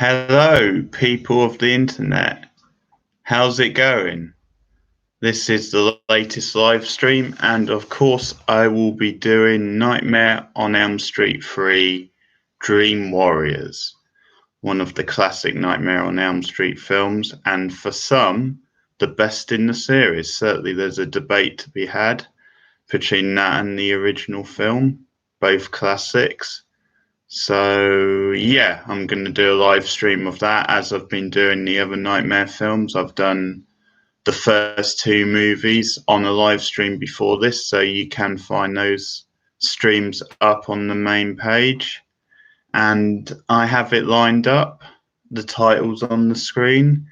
Hello, people of the internet. How's it going? This is the latest live stream, and of course, I will be doing Nightmare on Elm Street 3 Dream Warriors, one of the classic Nightmare on Elm Street films, and for some, the best in the series. Certainly, there's a debate to be had between that and the original film, both classics. So yeah, I'm going to do a live stream of that as I've been doing the other Nightmare films. I've done the first two movies on a live stream before this, so you can find those streams up on the main page. And I have it lined up, the titles on the screen,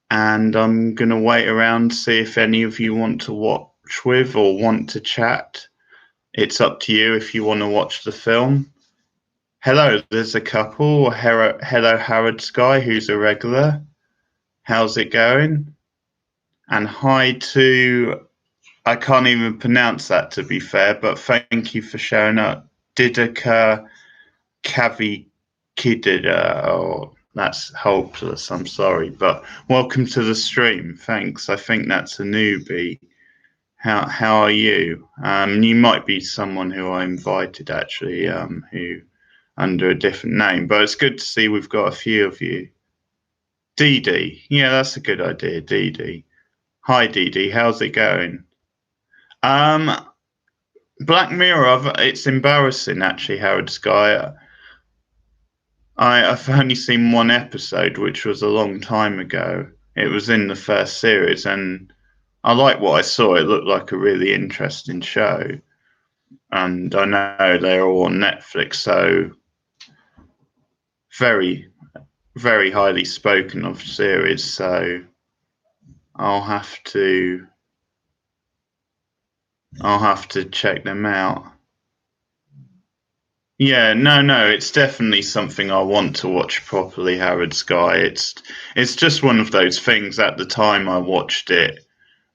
and I'm going to wait around to see if any of you want to watch with or want to chat. It's up to you if you want to watch the film. Hello, there's a couple. Hello, Howard Sky, who's a regular. How's it going? And hi to, I can't even pronounce that to be fair, but thank you for showing up. Didaka Kavi Kidida. Oh, that's hopeless. I'm sorry, but welcome to the stream. Thanks. I think that's a newbie. How are you? You might be someone who I invited actually, who under a different name, but it's good to see we've got a few of you. Dee Dee, yeah, that's a good idea, Dee Dee. Hi, Dee Dee, how's it going? Black Mirror, it's embarrassing actually, Howard Sky. I've only seen one episode, which was a long time ago. It was in the first series, and I like what I saw. It looked like a really interesting show. And I know they're all on Netflix, so very, very highly spoken of series, so I'll have to check them out. Yeah, no, it's definitely something I want to watch properly, Howard Sky. It's just one of those things. At the time I watched it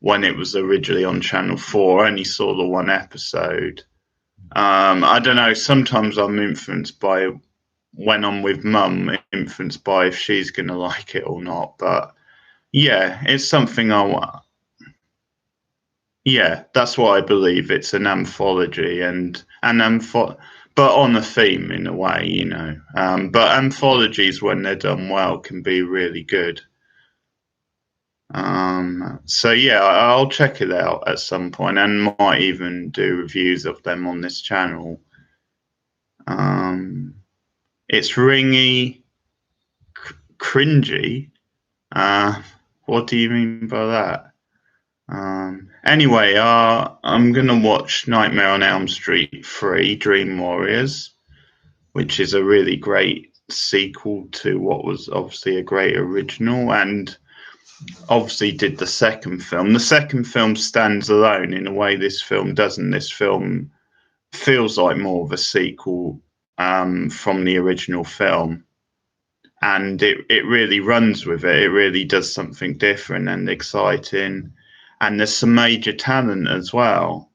when it was originally on Channel 4, I only saw the one episode. I don't know, sometimes I'm influenced by when I'm with mum, influenced by if she's going to like it or not. But yeah, it's something I want. Yeah, that's what I believe. It's an anthology and but on a theme in a way, you know. But anthologies, when they're done well, can be really good. So yeah, I'll check it out at some point and might even do reviews of them on this channel. It's ringy, cringy. What do you mean by that? Anyway, I'm gonna watch Nightmare on Elm Street 3 Dream Warriors, which is a really great sequel to what was obviously a great original, and obviously did the second film. The second film stands alone in a way this film doesn't. This film feels like more of a sequel from the original film, and it really runs with it. It really does something different and exciting, and there's some major talent as well.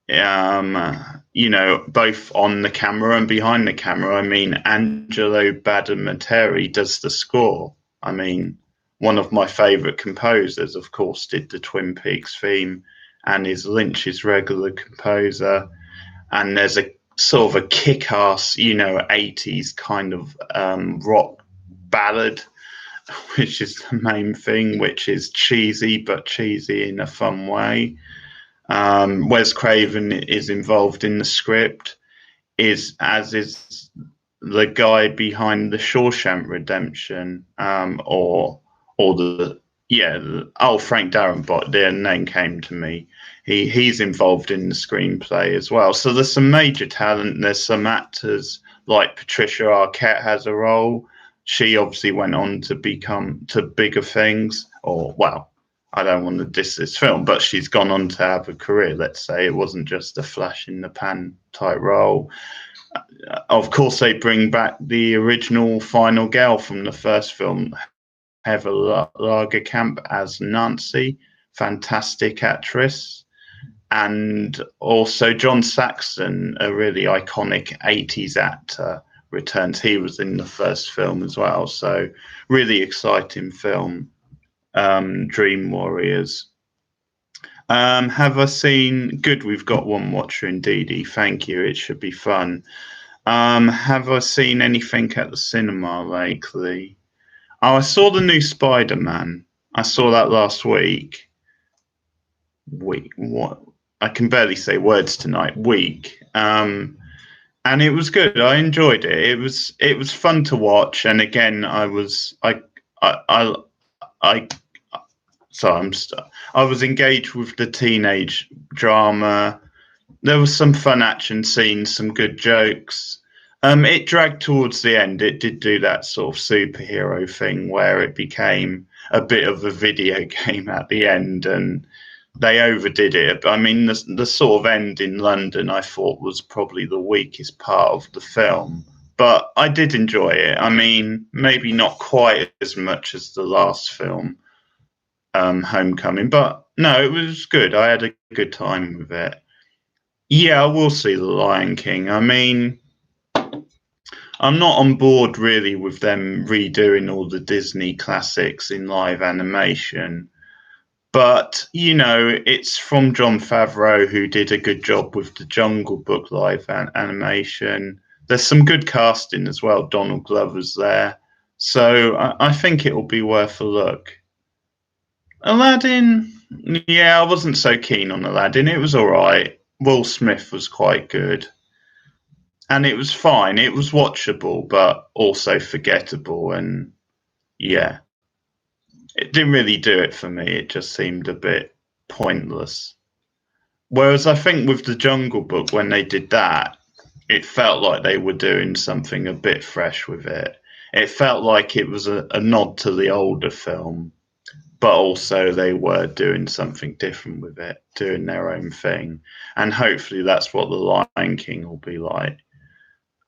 You know, both on the camera and behind the camera. I mean, Angelo Badamateri does the score. I mean, one of my favourite composers, of course, did the Twin Peaks theme and is Lynch's regular composer. And there's a sort of a kick-ass, you know, 80s kind of rock ballad, which is the main thing, which is cheesy, but cheesy in a fun way. Wes Craven is involved in the script, as is the guy behind the Shawshank Redemption, or Frank Darabont. Their name came to me. He's involved in the screenplay as well. So there's some major talent. There's some actors like Patricia Arquette has a role. She obviously went on to become to bigger things, or well, I don't want to diss this film, but she's gone on to have a career. Let's say it wasn't just a flash in the pan type role. Of course, they bring back the original final girl from the first film, Heather Lagerkamp as Nancy, fantastic actress, and also John Saxon, a really iconic 80s actor, returns. He was in the first film as well, so really exciting film. Dream Warriors. Have I seen? Good, we've got one watcher in Dee. Thank you. It should be fun. Have I seen anything at the cinema lately? Oh, I saw the new Spider-Man. I saw that last week. What? I can barely say words tonight. Week. And it was good. I enjoyed it. It was fun to watch. And again, I was I was engaged with the teenage drama. There was some fun action scenes, some good jokes. It dragged towards the end. It did do that sort of superhero thing where it became a bit of a video game at the end, and they overdid it. I mean, the sort of end in London, I thought, was probably the weakest part of the film. But I did enjoy it. I mean, maybe not quite as much as the last film, Homecoming, but no, it was good. I had a good time with it. Yeah, I will see The Lion King. I mean, I'm not on board really with them redoing all the Disney classics in live animation. But, it's from Jon Favreau, who did a good job with the Jungle Book live animation. There's some good casting as well. Donald Glover's there. So I think it will be worth a look. Aladdin, yeah, I wasn't so keen on Aladdin. It was all right. Will Smith was quite good. And it was fine. It was watchable, but also forgettable. And yeah, it didn't really do it for me. It just seemed a bit pointless. Whereas I think with the Jungle Book, when they did that, it felt like they were doing something a bit fresh with it. It felt like it was a nod to the older film, but also they were doing something different with it, doing their own thing. And hopefully that's what The Lion King will be like.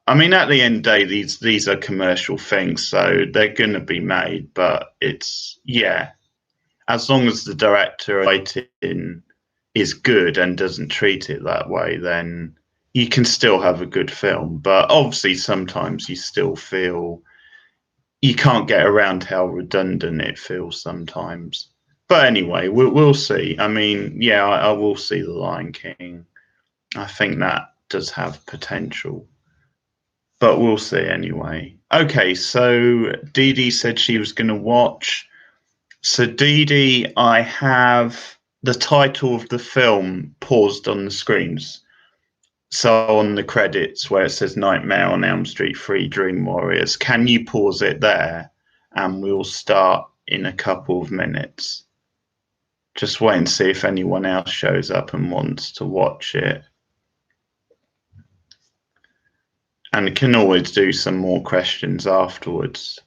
I mean, at the end of the day, these are commercial things, so they're going to be made. But as long as the director writing is good and doesn't treat it that way, then you can still have a good film. But obviously, sometimes you still feel you can't get around how redundant it feels sometimes. But anyway, we'll see. I mean, I will see The Lion King. I think that does have potential. But we'll see anyway. Okay, so Dee said she was going to watch. So Dee, I have the title of the film paused on the screens. So on the credits where it says Nightmare on Elm Street 3 Dream Warriors, can you pause it there? And we'll start in a couple of minutes. Just wait and see if anyone else shows up and wants to watch it. And can always do some more questions afterwards.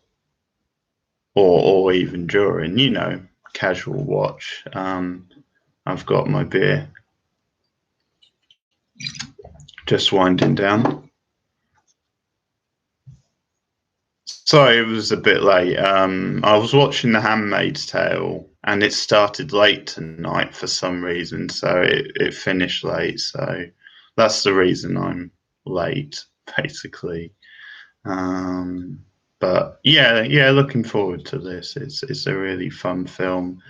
Or even during, casual watch. I've got my beer. Just winding down. Sorry, it was a bit late. I was watching The Handmaid's Tale, and it started late tonight for some reason, so it finished late. So that's the reason I'm late, basically. But looking forward to this. It's a really fun film.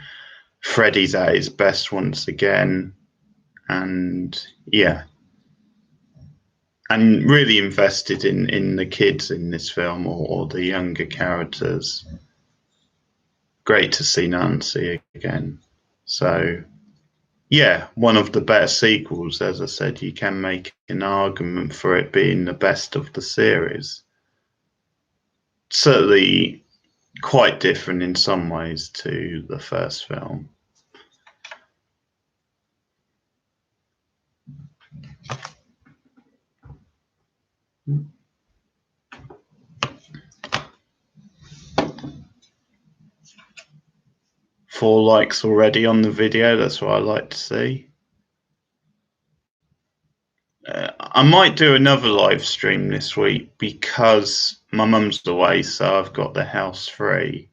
Freddie's at his best once again, and and really invested in the kids in this film or the younger characters. Great to see Nancy again. So one of the better sequels. As I said, you can make an argument for it being the best of the series. Certainly quite different in some ways to the first film. Four likes already on the video. That's what I like to see. I might do another live stream this week because my mum's away, so I've got the house free.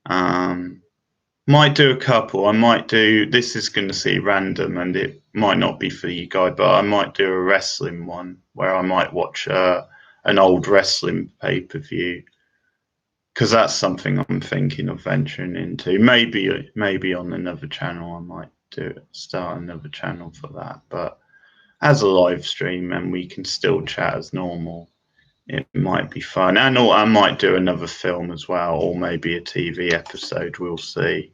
Might do a couple. I might do. This is going to see random, and it might not be for you guys, but I might do a wrestling one where I might watch a an old wrestling pay-per-view, because that's something I'm thinking of venturing into. Maybe on another channel I might start another channel for that, but as a live stream and we can still chat as normal, it might be fun. And I might do another film as well, or maybe a TV episode. We'll see.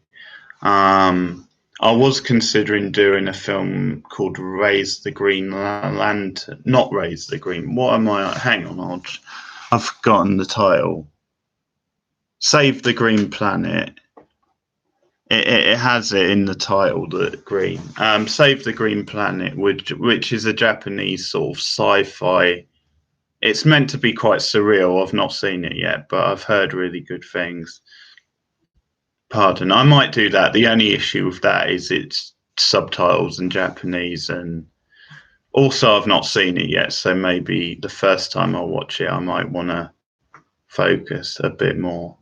I was considering doing a film called Raise the Green Lantern. Not Raise the Green. What am I? Hang on, I've forgotten the title. Save the Green Planet. It has it in the title, the green. Save the Green Planet, which is a Japanese sort of sci-fi. It's meant to be quite surreal. I've not seen it yet, but I've heard really good things. Pardon, I might do that. The only issue with that is it's subtitles in Japanese, and also I've not seen it yet, so maybe the first time I watch it I might want to focus a bit more.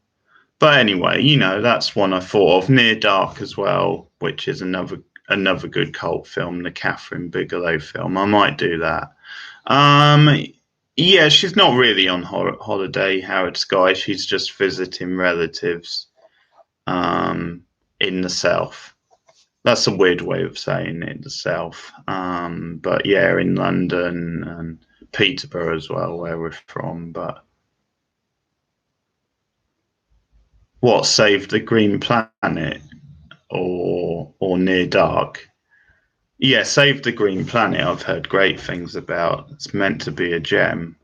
But anyway, that's one I thought of. Near Dark as well, which is another good cult film, the Catherine Bigelow film. I might do that. Yeah, she's not really on holiday, Howard Sky. She's just visiting relatives in the south. That's a weird way of saying it, the south. But yeah, in London and Peterborough as well, where we're from. But what, Save the Green Planet or Near Dark? Yeah, Save the Green Planet I've heard great things about. It's meant to be a gem.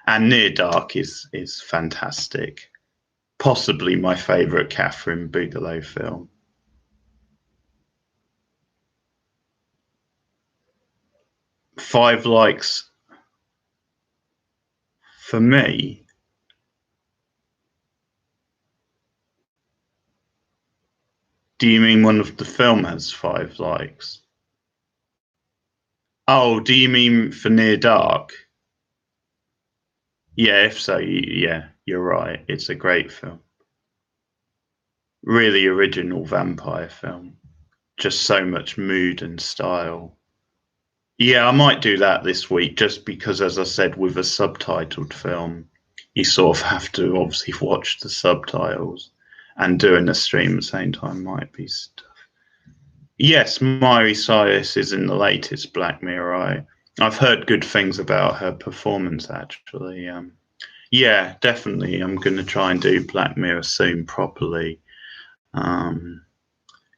And Near Dark is fantastic. Possibly my favourite Catherine Bigelow film. Five likes for me. Do you mean one of the film has 5 likes? Oh, do you mean for Near Dark? Yeah, if so, yeah, you're right. It's a great film. Really original vampire film. Just so much mood and style. Yeah, I might do that this week just because, as I said, with a subtitled film, you sort of have to obviously watch the subtitles, and doing a stream at the same time might be stuff. Yes, Miley Cyrus is in the latest Black Mirror. I've heard good things about her performance, actually. Yeah, definitely. I'm going to try and do Black Mirror soon properly.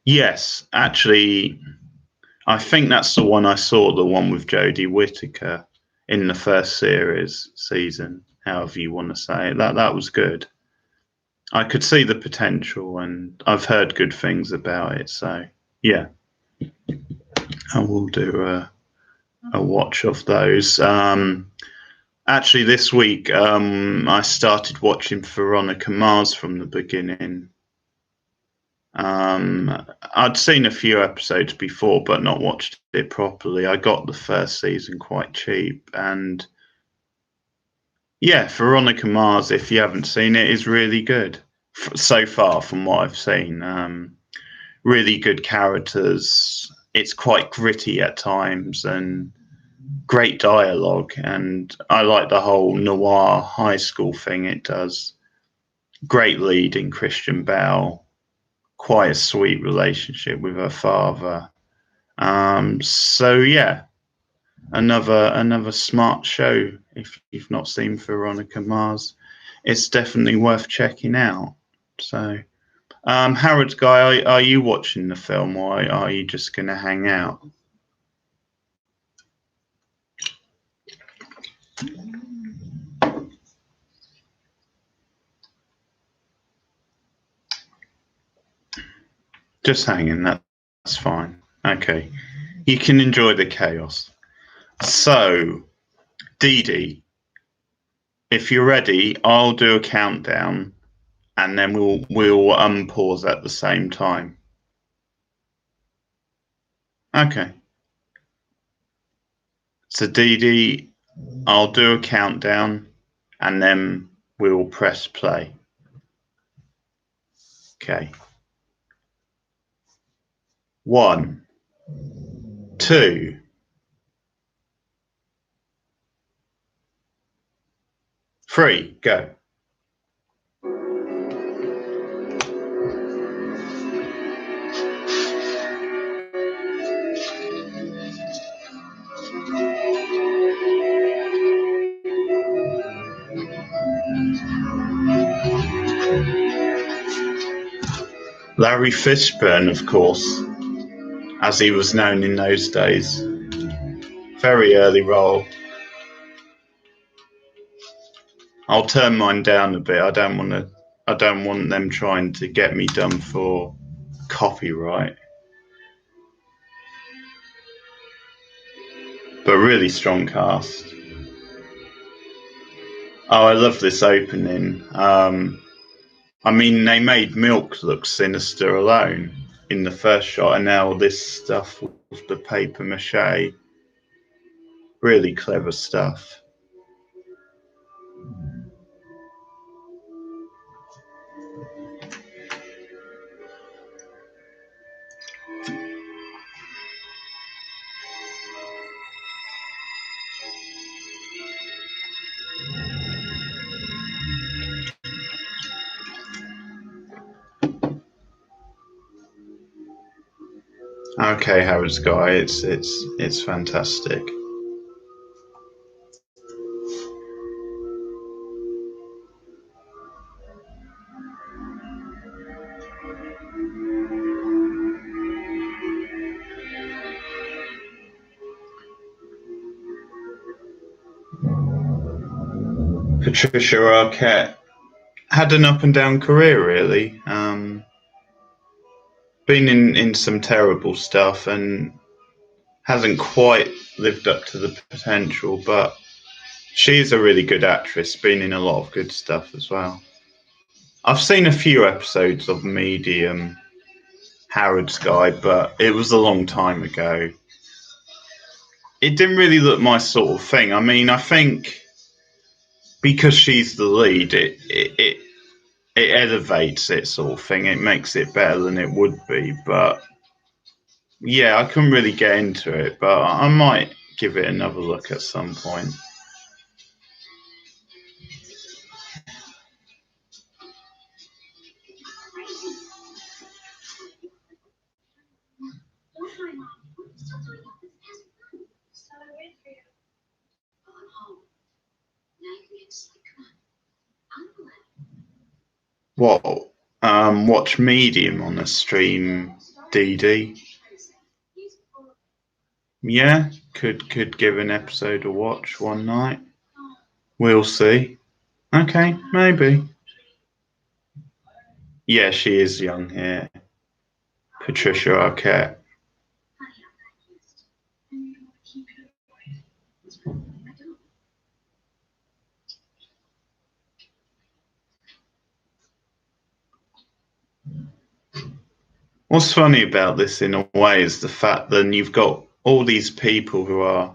Yes, actually, I think that's the one I saw, the one with Jodie Whittaker in the first season, however you want to say it. That was good. I could see the potential, and I've heard good things about it. So, yeah, I will do a watch of those. Actually, this week I started watching Veronica Mars from the beginning. I'd seen a few episodes before, but not watched it properly. I got the first season quite cheap, and yeah, Veronica Mars, if you haven't seen it, is really good so far from what I've seen. Really good characters. It's quite gritty at times and great dialogue, and I like the whole noir high school thing it does. Great lead in Christian Bale. Quite a sweet relationship with her father. So yeah, another smart show. If you've not seen Veronica Mars, it's definitely worth checking out. So, Howard Guy, are you watching the film, or are you just going to hang out? Just hanging. That's fine. Okay, you can enjoy the chaos. So, Dee Dee, if you're ready, I'll do a countdown, and then we'll unpause at the same time. Okay. So Dee Dee, I'll do a countdown, and then we'll press play. Okay. 1, 2, 3, go. Larry Fishburne, of course, as he was known in those days. Very early role. I'll turn mine down a bit. I don't want them trying to get me done for copyright. But really strong cast. Oh, I love this opening. I mean, they made Milk look sinister alone in the first shot, and now this stuff with the paper mache. Really clever stuff. Okay, Howard's Guy, it's fantastic. Patricia Arquette had an up and down career, really. Been in some terrible stuff and hasn't quite lived up to the potential, but she's a really good actress, been in a lot of good stuff as well. I've seen a few episodes of Medium, Howard's Guy, but it was a long time ago. It didn't really look my sort of thing. I mean, I think because she's the lead, it elevates it sort of thing. It makes it better than it would be, but yeah, I couldn't really get into it, but I might give it another look at some point. What? Watch Medium on a stream, DD. Yeah, could give an episode a watch one night. We'll see. Okay, maybe. Yeah, she is young here. Patricia Arquette. What's funny about this in a way is the fact that you've got all these people who are.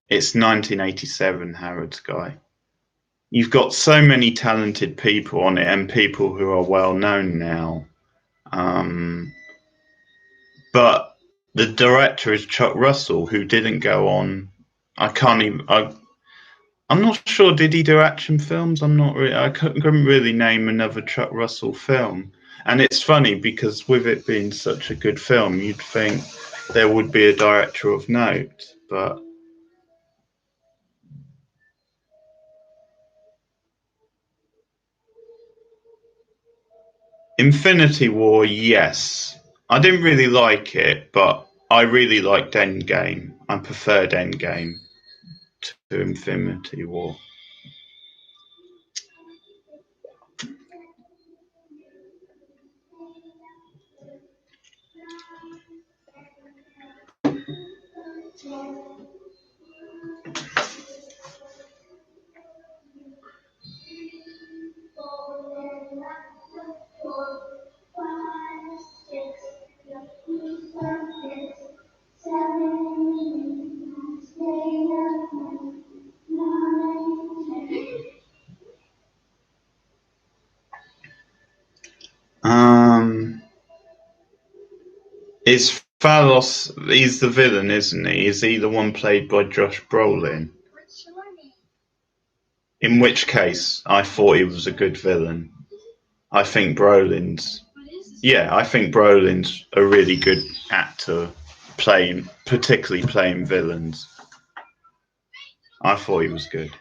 It's 1987, Howard's Guy. You've got so many talented people on it and people who are well known now. But the director is Chuck Russell, who didn't go on. I'm not sure. Did he do action films? I couldn't really name another Chuck Russell film. And it's funny because with it being such a good film, you'd think there would be a director of note, but. Infinity War, yes. I didn't really like it, but I really liked Endgame. I preferred Endgame to Infinity War. Is Phalos, he's the villain, isn't he? Is he the one played by Josh Brolin? In which case, I thought he was a good villain. I think Brolin's a really good actor particularly playing villains. I thought he was good.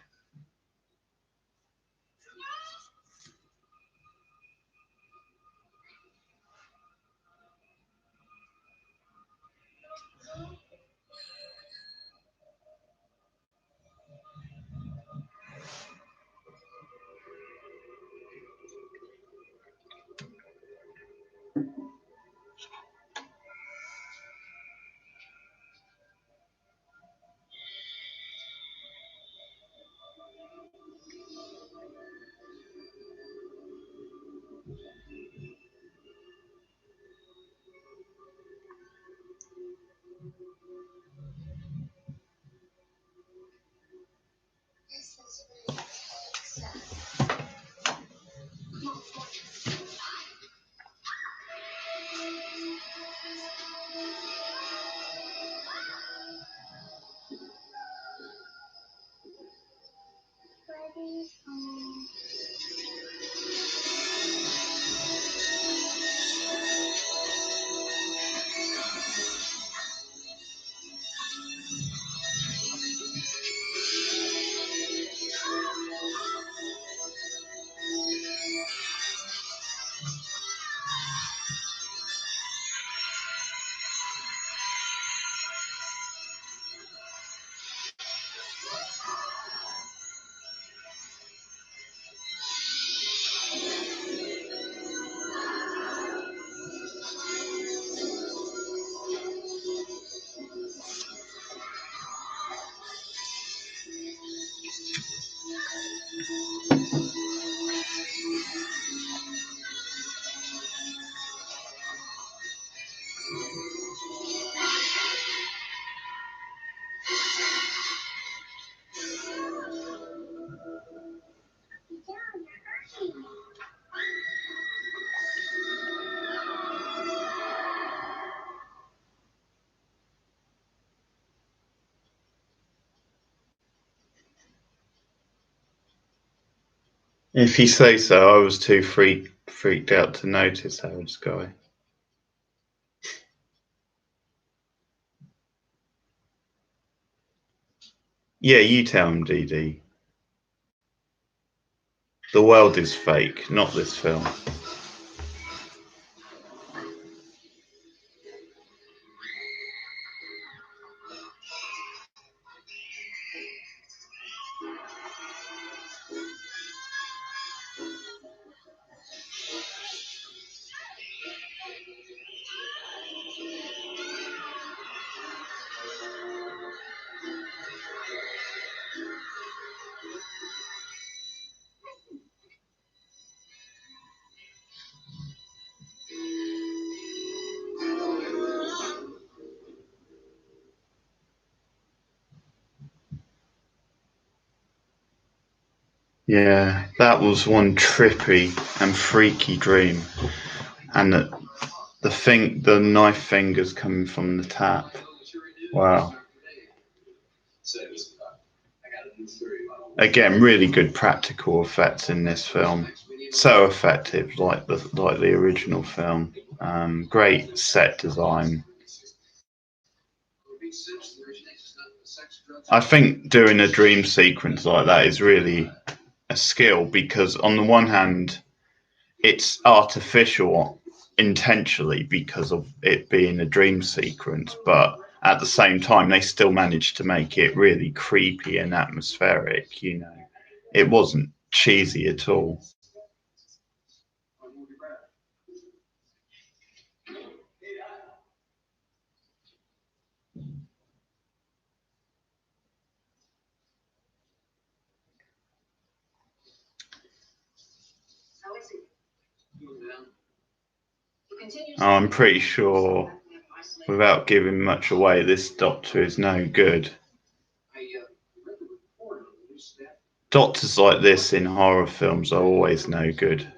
If you say so, I was too freaked out to notice Howard's guy. Yeah, you tell him, DD. The world is fake, not this film. Yeah, that was one trippy and freaky dream. And the knife fingers coming from the tap. Wow. Again, really good practical effects in this film. So effective, like the original film. Great set design. I think doing a dream sequence like that is really a skill because on the one hand, it's artificial intentionally because of it being a dream sequence, but at the same time, they still managed to make it really creepy and atmospheric. It wasn't cheesy at all. I'm pretty sure, without giving much away, this Doctor is no good. Doctors like this in horror films are always no good.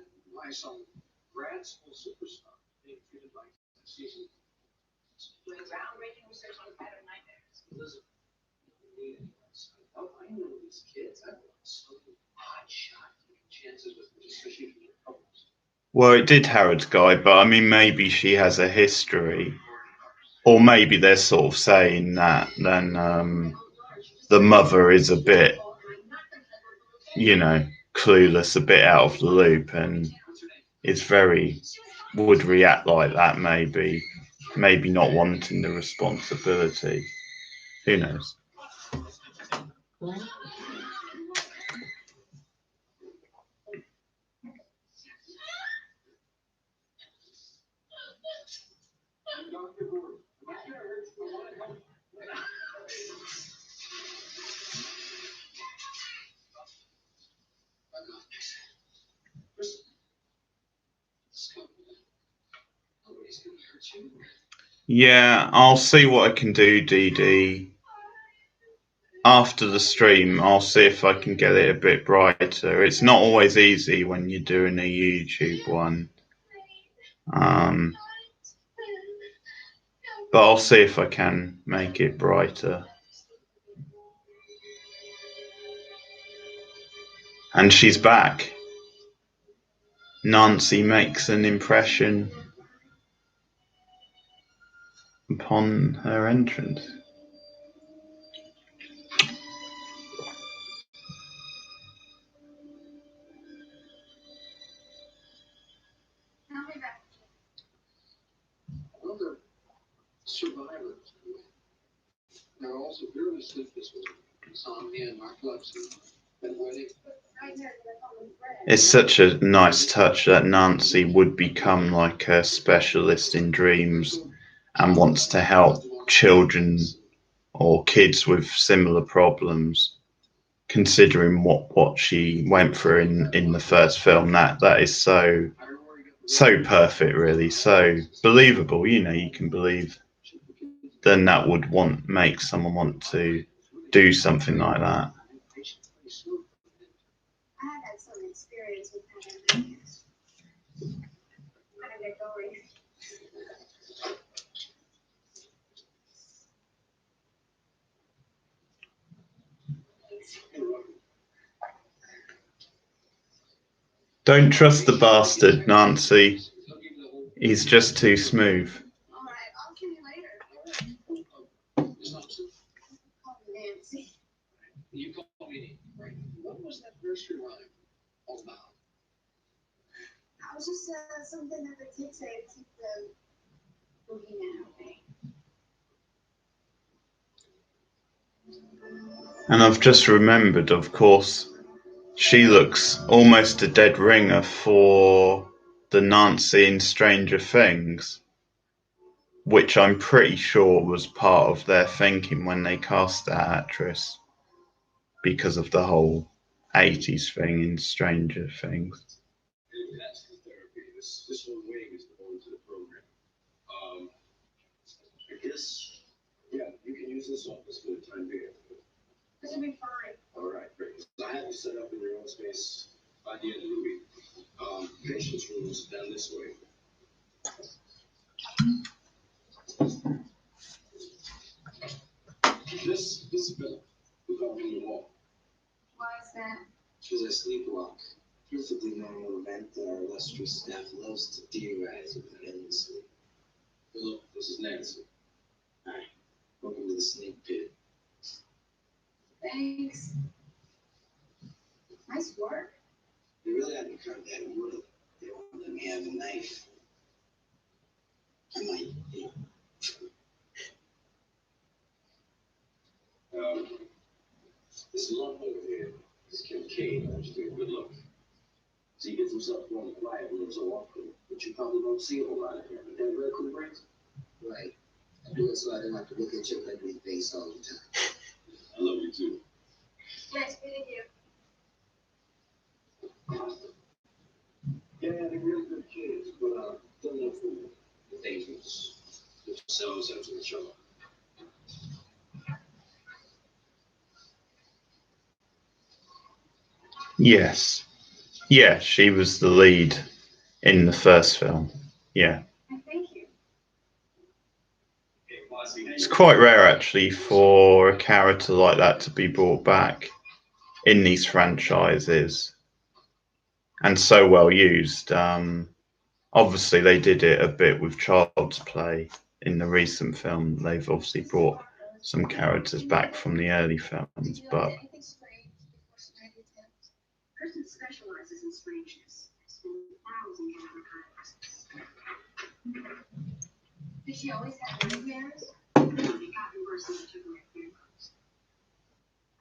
Well, it did Harrod's guy, but I mean, maybe she has a history, or maybe they're sort of saying that then the mother is a bit, you know, clueless, a bit out of the loop, and is very would react like that. Maybe not wanting the responsibility. Who knows? Yeah, I'll see what I can do, Dee Dee. After the stream, I'll see if I can get it a bit brighter. It's not always easy when you're doing a YouTube one. But I'll see if I can make it brighter. And she's back. Nancy makes an impression upon her entrance. Other survivors, there are also early sleep disorders, insomnia, narcolepsy, and wedding. It's such a nice touch that Nancy would become like a specialist in dreams and wants to help children or kids with similar problems, considering what she went through in the first film. That is so perfect, really, so believable. You know, you can believe. Then that would make someone want to do something like that. Don't trust the bastard, Nancy. He's just too smooth. You call me, right? What was that nursery rhyme all about? I was just something that the kids say to keep the boogeyman away. And I've just remembered, of course, she looks almost a dead ringer for the Nancy in Stranger Things, which I'm pretty sure was part of their thinking when they cast that actress, because of the whole 80s thing in Stranger Things. This whole wave is going to the program. I guess, yeah, you can use this office for the time being. This will be fine. All right, great. I have you set up in your own space by the end of the week. Patients' rooms down this way. This is Philip. We call him the wall. Why is that? Because I sleepwalk. Perfectly normal event that our illustrious staff loves to theorize about endlessly. Philip, this is Nancy. Hi. Welcome to the snake pit. Thanks. Nice work. They really had me carve that wood. They won't let me have a knife. I might, this lump over here is Kincaid. I just take a good look. So he gets himself going quiet and lives so awkward, but you probably don't see a whole lot of him. But that red cool brains? Right. I do it so I don't have to look at your ugly face all the time. I love you too. Nice meeting you. Yeah, they're really good kids, but don't look for them. They're dangerous. They're so to the show. Yes. Yeah, she was the lead in the first film. Yeah. Thank you. It's quite rare, actually, for a character like that to be brought back in these franchises. and so well used. Obviously, they did it a bit with Child's Play in the recent film. They've obviously brought some characters back from the early films, but Kristen specializes in strangeness. I've spent thousands on her. Did she always have nightmares? No, they got worse when I took her nightmares.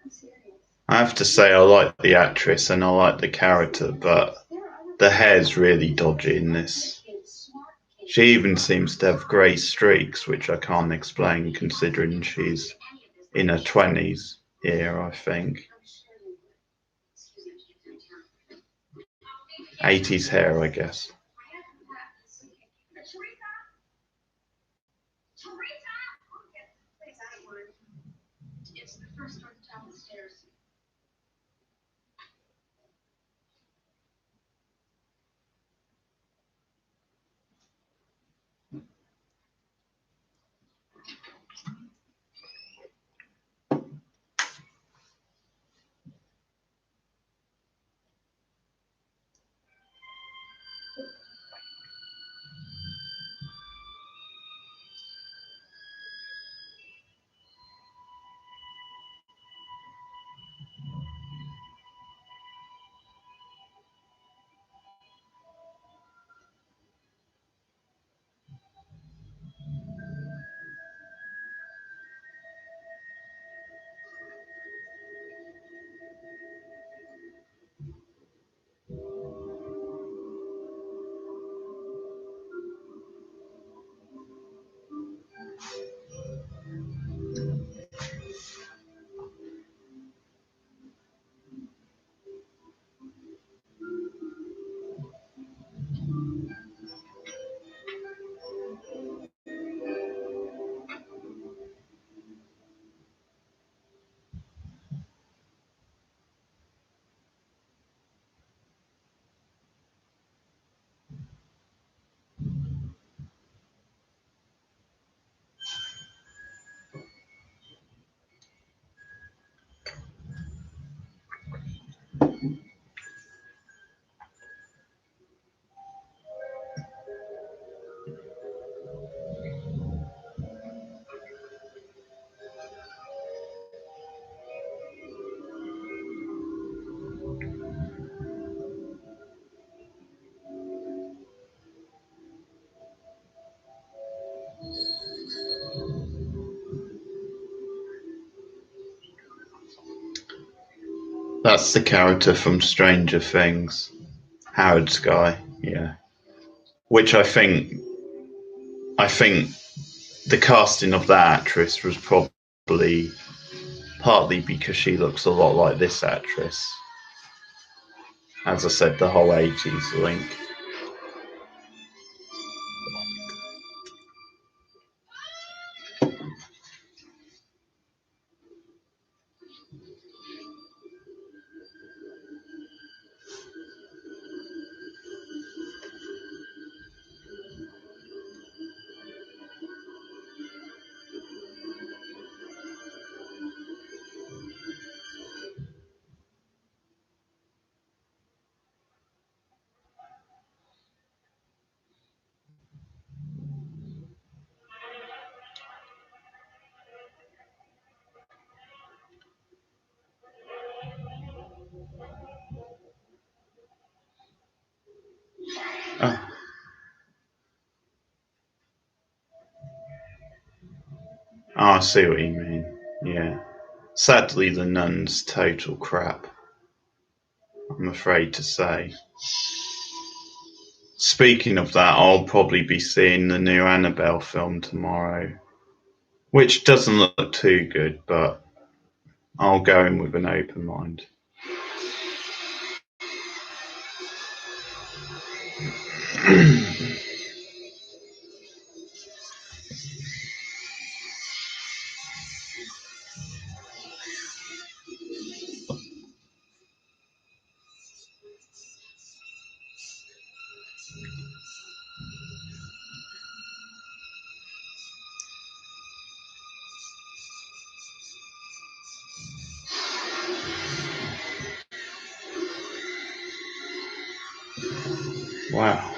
I'm serious. I have to say I like the actress and I like the character, but the hair's really dodgy in this. She even seems to have grey streaks, which I can't explain considering she's in her 20s here, I think. 80s hair, I guess. It's the first door downstairs. That's the character from Stranger Things, Howard Sky, yeah. Which I think the casting of that actress was probably partly because she looks a lot like this actress. As I said, the whole 80s link. Oh, I see what you mean. Yeah. Sadly, the nun's total crap, I'm afraid to say. Speaking of that, I'll probably be seeing the new Annabelle film tomorrow, which doesn't look too good, but I'll go in with an open mind. Wow.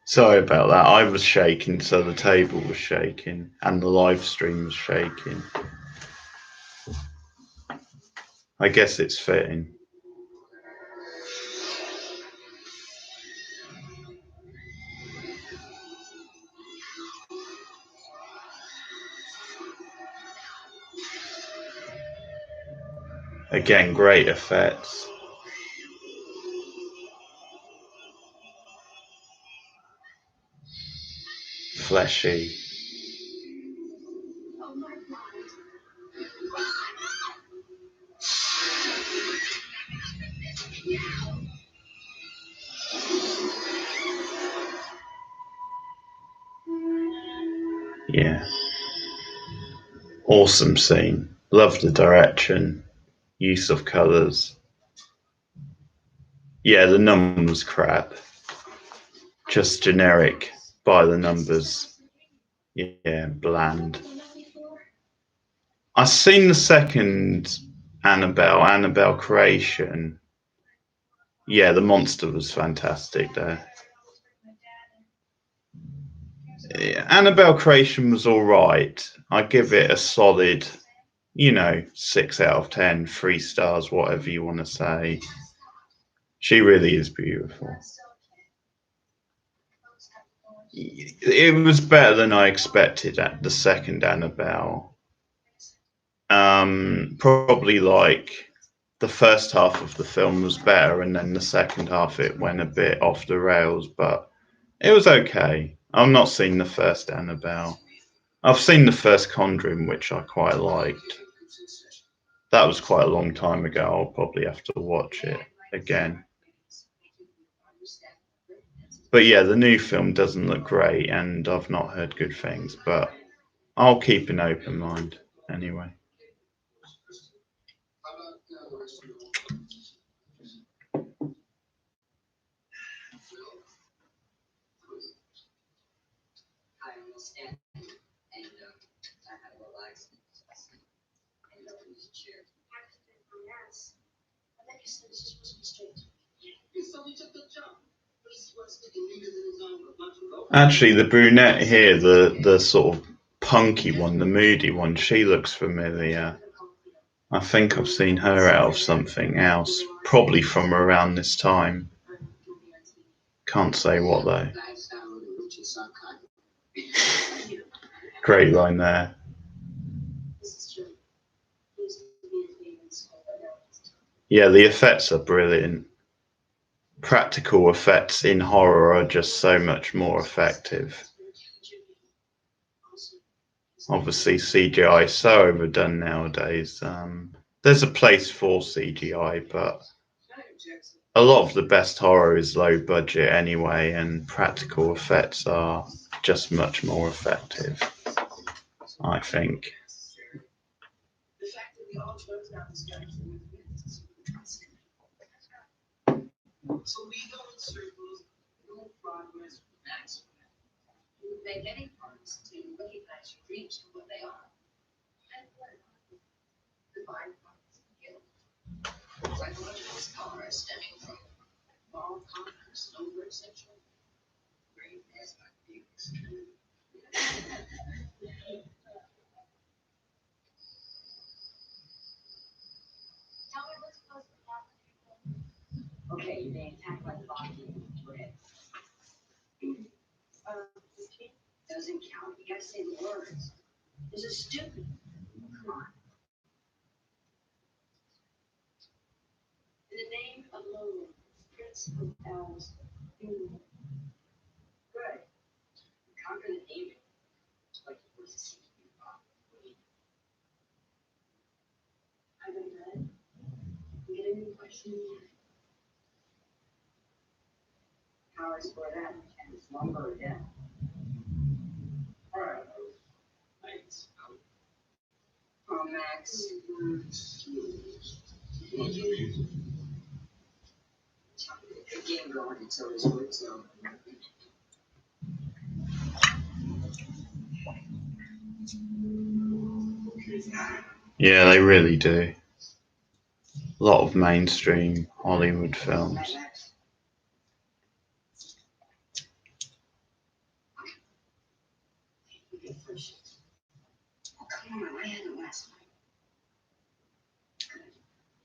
Sorry about that. I was shaking, so the table was shaking, and the live stream was shaking. I guess it's fitting. Again, great effects. Fleshy. Yeah. Awesome scene. Love the direction. Use of colours. Yeah, the numbers crap. Just generic by the numbers. Yeah, bland. I've seen the second Annabelle Creation. Yeah, the monster was fantastic there. Yeah, Annabelle Creation was alright. I give it a solid, 6 out of 10, 3 stars, whatever you want to say. She really is beautiful. It was better than I expected at the second Annabelle. Probably like the first half of the film was better, and then the second half it went a bit off the rails, but it was okay. I've not seen the first Annabelle. I've seen the first Conjuring, which I quite liked. That was quite a long time ago. I'll probably have to watch it again. But yeah, the new film doesn't look great, and I've not heard good things, but I'll keep an open mind anyway. I understand. And I had a relax and nobody's chair. I bet you said this is supposed to be straight. You saw he took the job. He was sticking needles in his arm with a bunch of rope. Actually, the brunette here, the sort of punky one, the moody one, she looks familiar. I think I've seen her out of something else, probably from around this time. Can't say what though. Great line there. Yeah, the effects are brilliant. Practical effects in horror are just so much more effective. Obviously, CGI is so overdone nowadays. There's a place for CGI, but a lot of the best horror is low budget anyway, and practical effects are just much more effective, I think. So we go in circles, no progress, maximum. You would make any parts to recognize your dreams for what they are. And what divine parts of guilt. Psychological scars stemming from moral conflicts and overt sexual grave as abuse. Tell me what's supposed to happen. Okay, you're being attacked by the body. Doesn't count. You gotta say the words. This is stupid. Come on. In the name of Lola, Prince of Elves, you Good. Conquer the demon. Like you were seeking. I don't know. You get a new question. Powers for them, and it's lumber again. Alright. Thanks. Oh, Max. Good game going until this works out. Yeah, they really do. A lot of mainstream Hollywood films.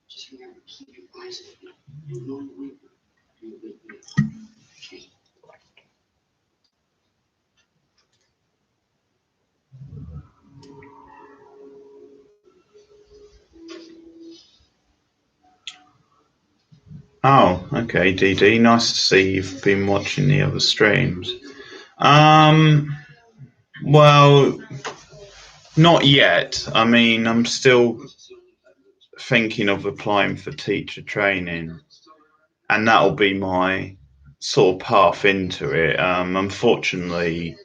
Just remember, keep your eyes open. You know when you wake me up. Okay. Oh, okay, DD. Nice to see you've been watching the other streams. Well, not yet. I mean, I'm still thinking of applying for teacher training, and that'll be my sort of path into it. Unfortunately,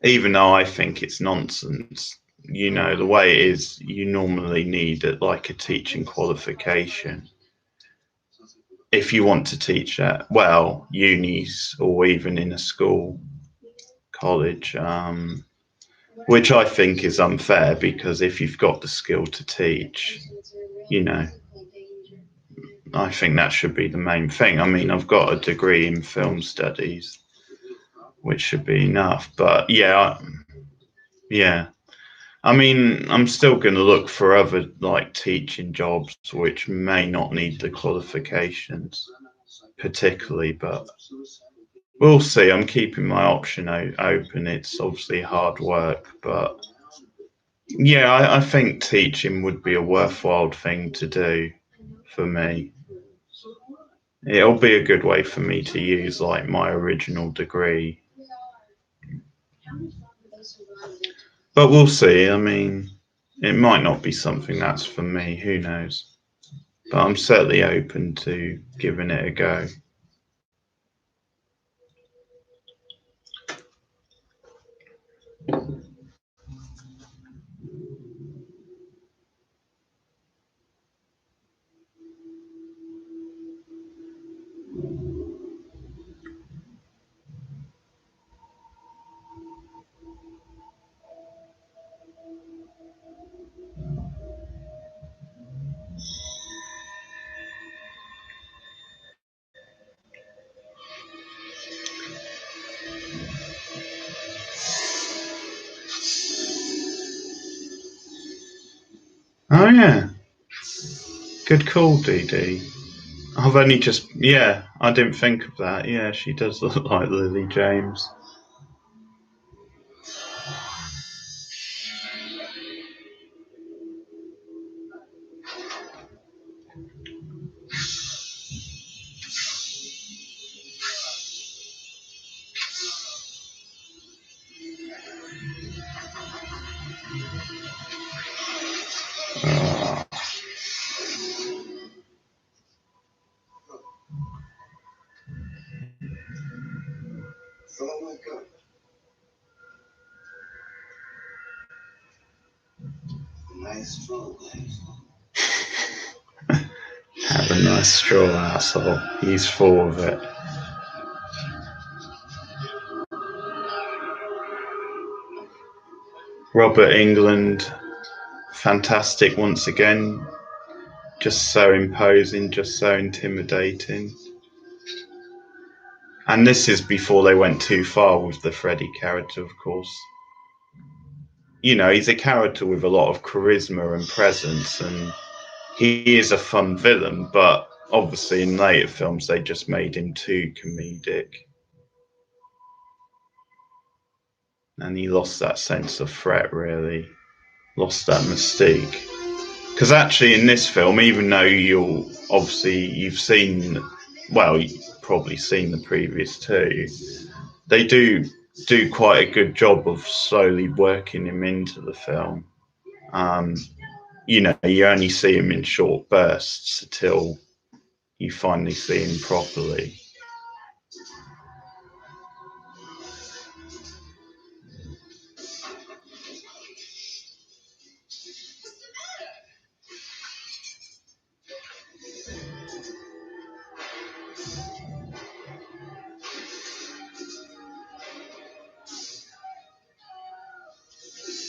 even though I think it's nonsense, the way it is, you normally need like a teaching qualification if you want to teach at, well, unis or even in a school, college, which I think is unfair because if you've got the skill to teach, you know, I think that should be the main thing. I mean, I've got a degree in film studies, which should be enough. But yeah. I mean, I'm still going to look for other like teaching jobs which may not need the qualifications particularly, but we'll see. I'm keeping my option open. It's obviously hard work, but yeah, I think teaching would be a worthwhile thing to do for me. It'll be a good way for me to use like my original degree. But we'll see. I mean, it might not be something that's for me. Who knows? But I'm certainly open to giving it a go. Oh yeah, good call, DD. I've only just, yeah, I didn't think of that. Yeah, she does look like Lily James. Oh, Oh my God. Nice stroll, guys. have a nice straw, asshole. He's full of it. Robert England, fantastic once again. Just so imposing, just so intimidating. And this is before they went too far with the Freddy character, of course. He's a character with a lot of charisma and presence, and he is a fun villain, but obviously in later films they just made him too comedic. And he lost that sense of threat, really. Lost that mystique. Because actually in this film, even though you've seen, well, you've probably seen the previous two, they do quite a good job of slowly working him into the film. You only see him in short bursts until you finally see him properly.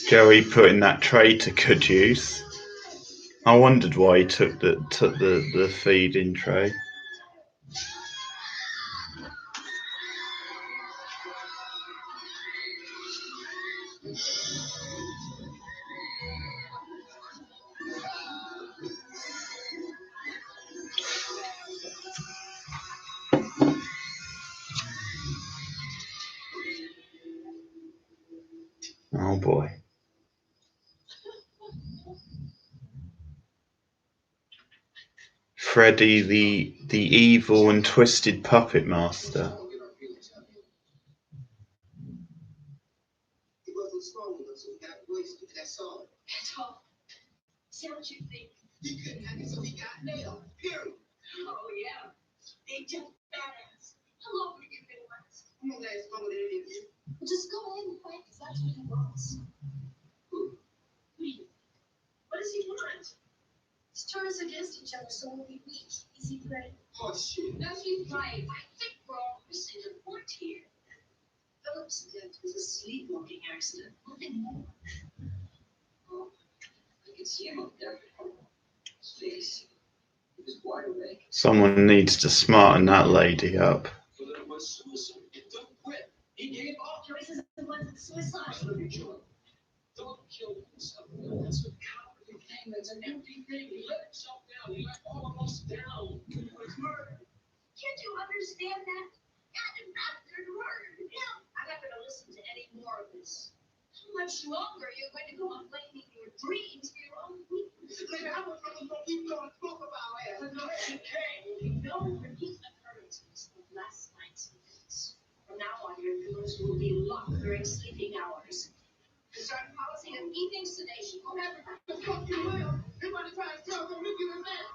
Joey putting that tray to good use. I wondered why he took the feeding tray. Oh boy. Freddy, the evil and twisted puppet master. He wasn't strong enough, so he got wasted. That's all. That's all. Say what you think. He couldn't hack it, so he got nailed. Period. Oh, yeah. They just badass. How long would you give it last? I'm gonna last longer than any of you. Well, just go ahead and fight, because that's what he wants. Who? Me. What does he want? He's turn us against each other so we'll be weak. Easy prey. Oh, shit. That's he's right. I think we're all missing a point here. Philip's death was a sleepwalking accident. Nothing more. Oh, I can see him up there. His face. He was wide awake. Someone needs to smarten that lady up. So that it was suicide. Don't quit. He gave up. Joyce is the one that's suicide. Philip, you kill him. Philip killed himself. That's a cowardly thing. That's an empty thing. He let himself down. He let all of us down. It was murder. Can't you understand that? God, in fact, they're murdered. Yeah. I'm not going to listen to any more of this. How much longer are you going to go on blaming your dreams for your own weakness? Nigga, I was going to keep going smoke about ass. No, you can't. No repeat occurrences of last night's events. From now on, your doors will be locked during sleeping hours. And start policy of evening sedation. Whatever the fuck you will. Everybody tries to tell me you get a man.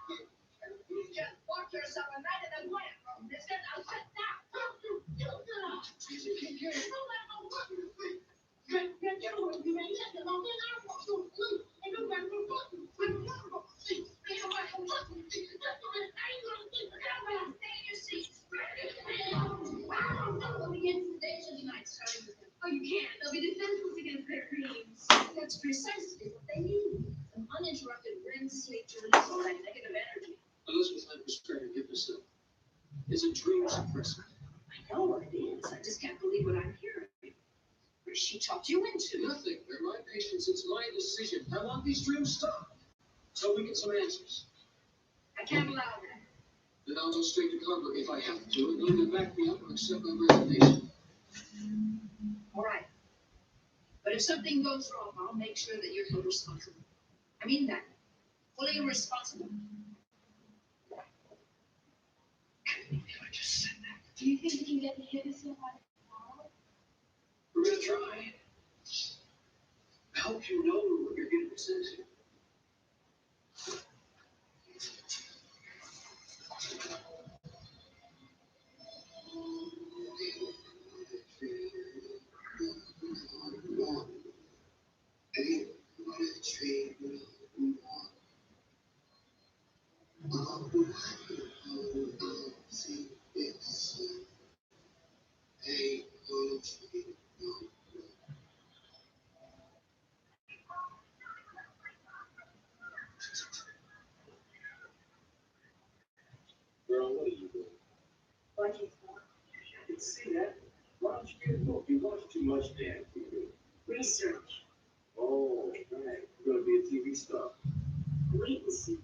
You just walk yourself a night in the lamp room. This is a sit down. Oh, you can't. They'll be defenseless against their dreams. That's precisely what they need. An uninterrupted REM sleep to release all that negative energy. Elizabeth Lynn prescribed hypnosis. It's a dream suppressant. I know what it is. I just can't believe what I'm hearing. What she talked you into? Nothing. They're my patients. It's my decision. I want these dreams stopped. So we get some answers. I can't allow that. Then I'll go straight to Clubber if I have to, and they'll back me up or accept my resignation. All right. But if something goes wrong, I'll make sure that you're held responsible. I mean that. Fully responsible. I can't believe I just said that. Do you think you can get the hit us up on tomorrow? We're gonna try. I hope you know what you're getting yourself into. Girl, what are you doing? Watching I can see that. Why don't you get a book? You watch too much damn TV. research. Oh, right. You're gonna be a TV star. Wait and see.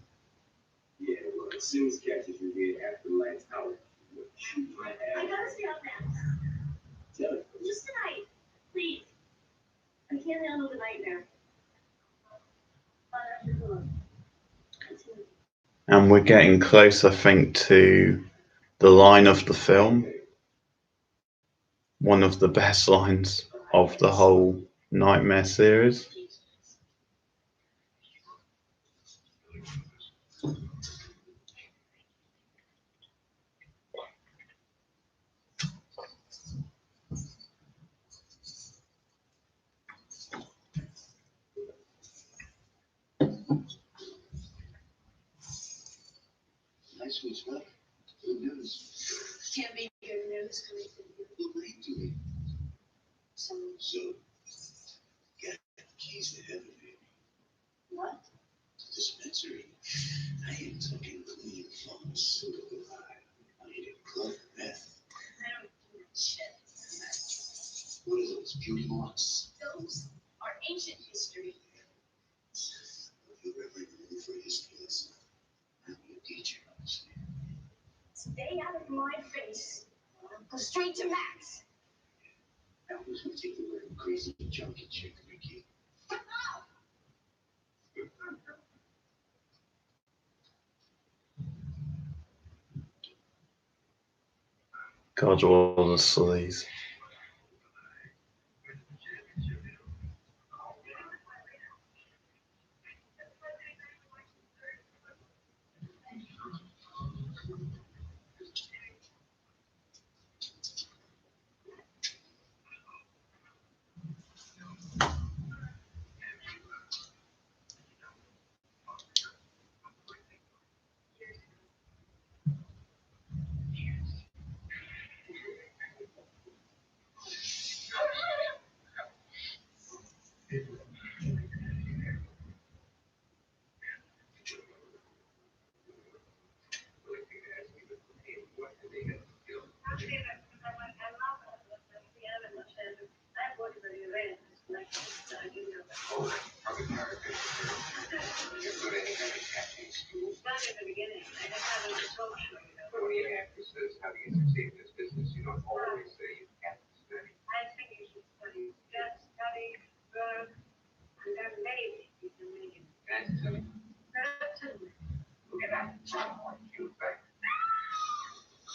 Yeah, well, as soon as catches you here after the lights out, you'll shoot my I ass. gotta stay on that. Tell it. Just tonight. Please. I can't handle the nightmare. And we're getting close, I think, to the line of the film. One of the best lines of the whole Nightmare series. Nice sweet sweater. Good news. Can't be good news coming from you. Look late to me. So, So, get the keys Judy Moss. Those are ancient history. If you're ever in the mood for a history lesson, I'll be a teacher. Stay out of my face. Go straight to Max. Now who's gonna take the word crazy junkie chick, Ricky? God, what a sleaze.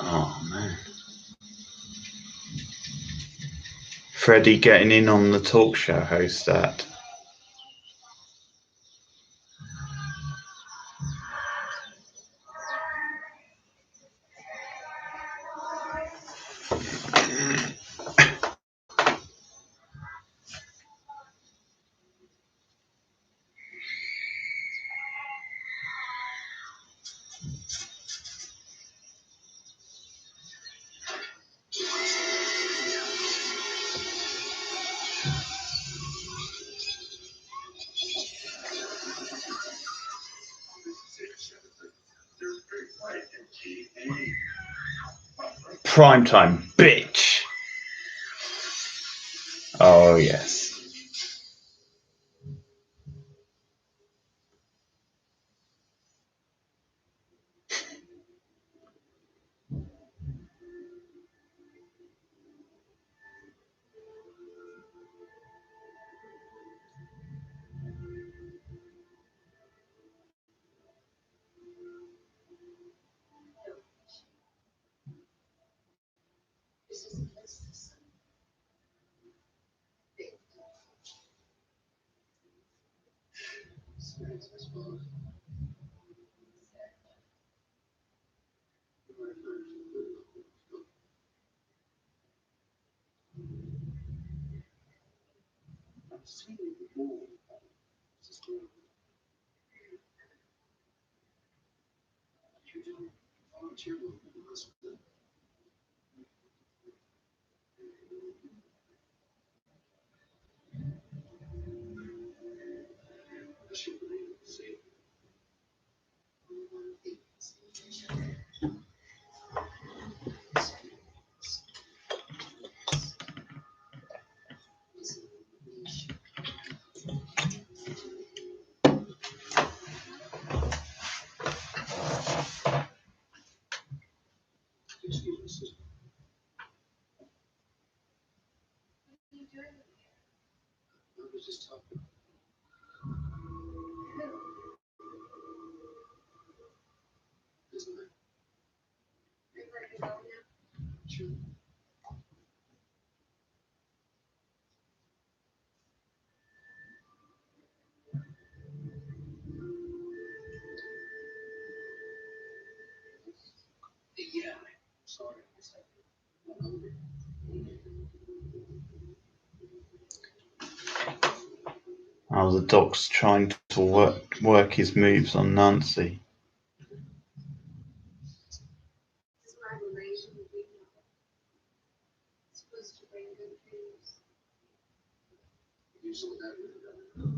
Oh man. Freddie getting in on the talk show host that. Primetime, bitch. Oh yes. This is the place to sun. Big. Spirits, I suppose. I'm seeing the moon. Just doing what you do. Volunteer movement in hospital. I should believe it. See? Excuse me, sister. What are you doing here? I was just talking. Isn't it? Are you letting go now? Sure. Yeah. Sorry. I'm hungry. Oh, the doc's trying to work his moves on Nancy. This is my relation with you. It's supposed to bring good things. You saw that really done.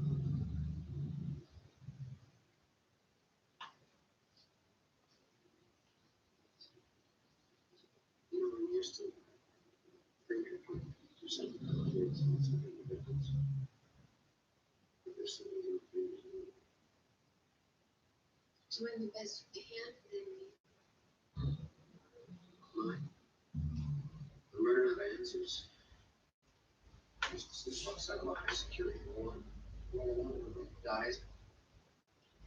You know, I'm used to thinking you Doing the best you can for them. Mine. I'm running out of answers. This fucks out of my high security war. One dies.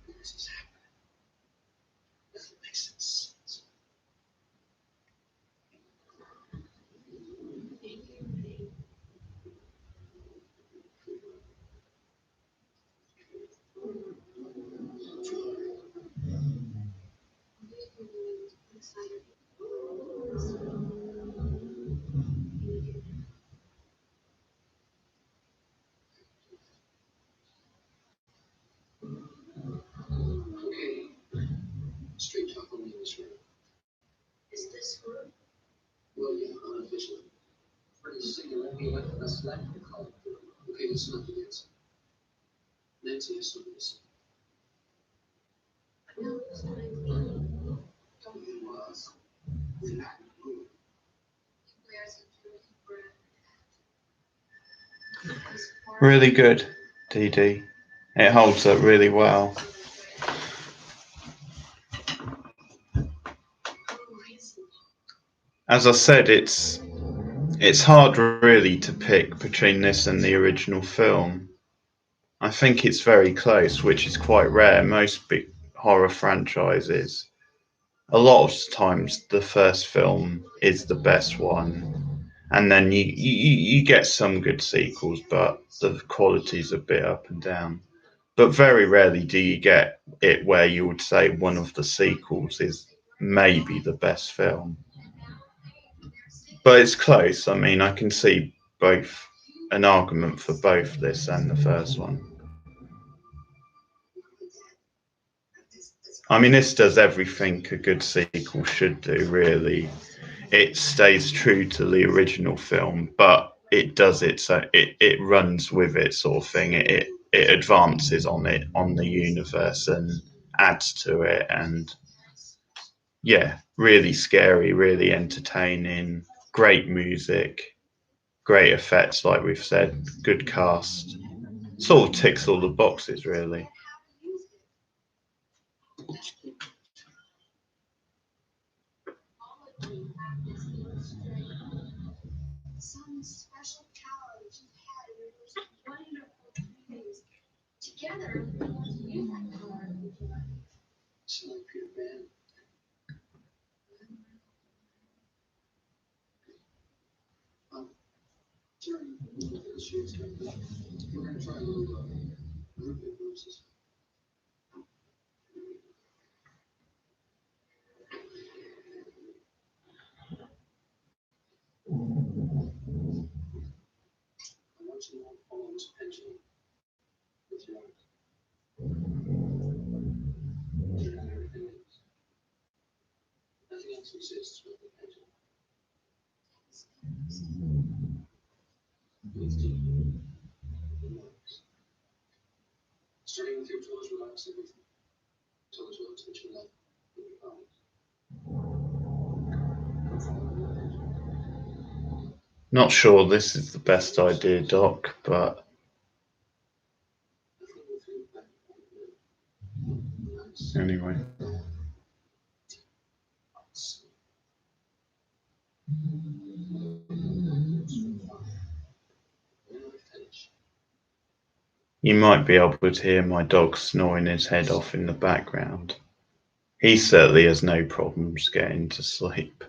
This is happening. Doesn't make sense. Okay. Straight talk only in this room. Is this room? Well, yeah, unofficially. Pretty sick of letting me wait for this left to call. Okay, listen up to this. Nancy has something to say. No, it's not clean. Tell me who was. Then I can move. He wears a dirty brown hat. Really good, DD. It holds up really well. As I said, it's hard really to pick between this and the original film. I think it's very close, which is quite rare. Most big horror franchises, a lot of times the first film is the best one, and then you get some good sequels, but the quality's a bit up and down. But very rarely do you get it where you would say one of the sequels is maybe the best film. But it's close. I mean, I can see both an argument for both this and the first one. I mean, this does everything a good sequel should do, really. It stays true to the original film, but it does it so it runs with it, sort of thing. It advances on it, on the universe, and adds to it. And yeah, really scary, really entertaining, great music, great effects, like we've said, good cast. Sort of ticks all the boxes, really. Some special power that you've had in your most wonderful dreams. Together, we want to use that power. It's like Peter Pan. During the shoots, we're going to try a little group hypnosis. I want you to follow this pendulum with your eyes. Turn everything is. Nothing else exists but the pendulum. Please do. Starting with your toes, relax everything. Toes will touch your leg with your body. Not sure this is the best idea, Doc, but Nothing will feel better than anyway. You might be able to hear my dog snoring his head off in the background. He certainly has no problems getting to sleep.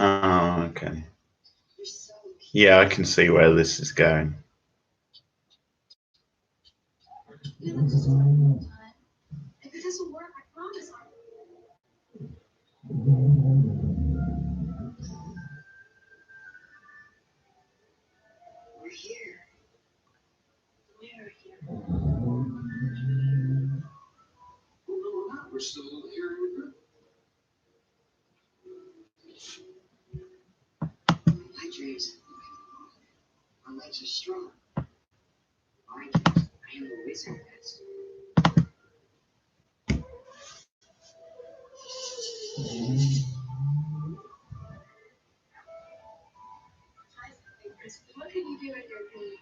Oh, okay. Yeah, I can see where this is going. If it doesn't work, I promise we're here. We're here. Well, no, we're not. We're still here. My dreams. My legs are strong. My dreams. I am the wizard. What can you do in your dream?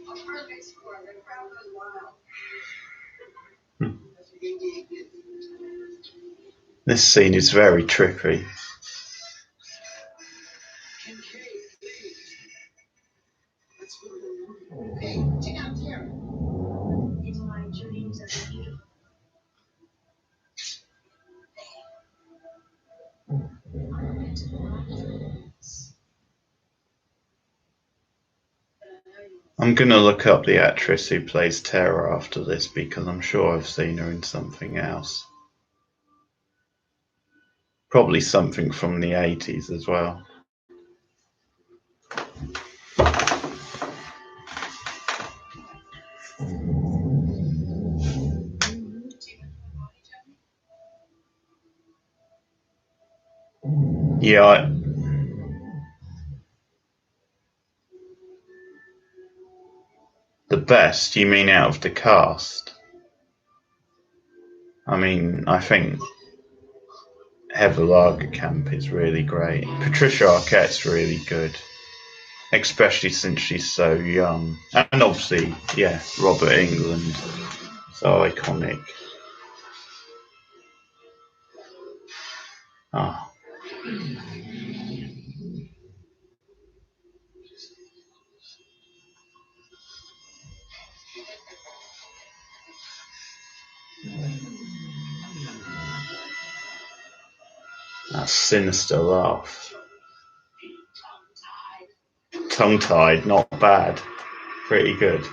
A perfect score. The crowd goes wild. This scene is very trippy. Hey, check out Tara. In my dreams of the beautiful. I'm gonna look up the actress who plays Tara after this because I'm sure I've seen her in something else. Probably something from the 80s as well. Yeah, the best, you mean out of the cast? I mean, I think Heather Lagerkamp is really great. Patricia Arquette's really good, especially since she's so young. And obviously, yeah, Robert Englund, so iconic. Oh. That sinister laugh. Tongue-tied, not bad. Pretty good.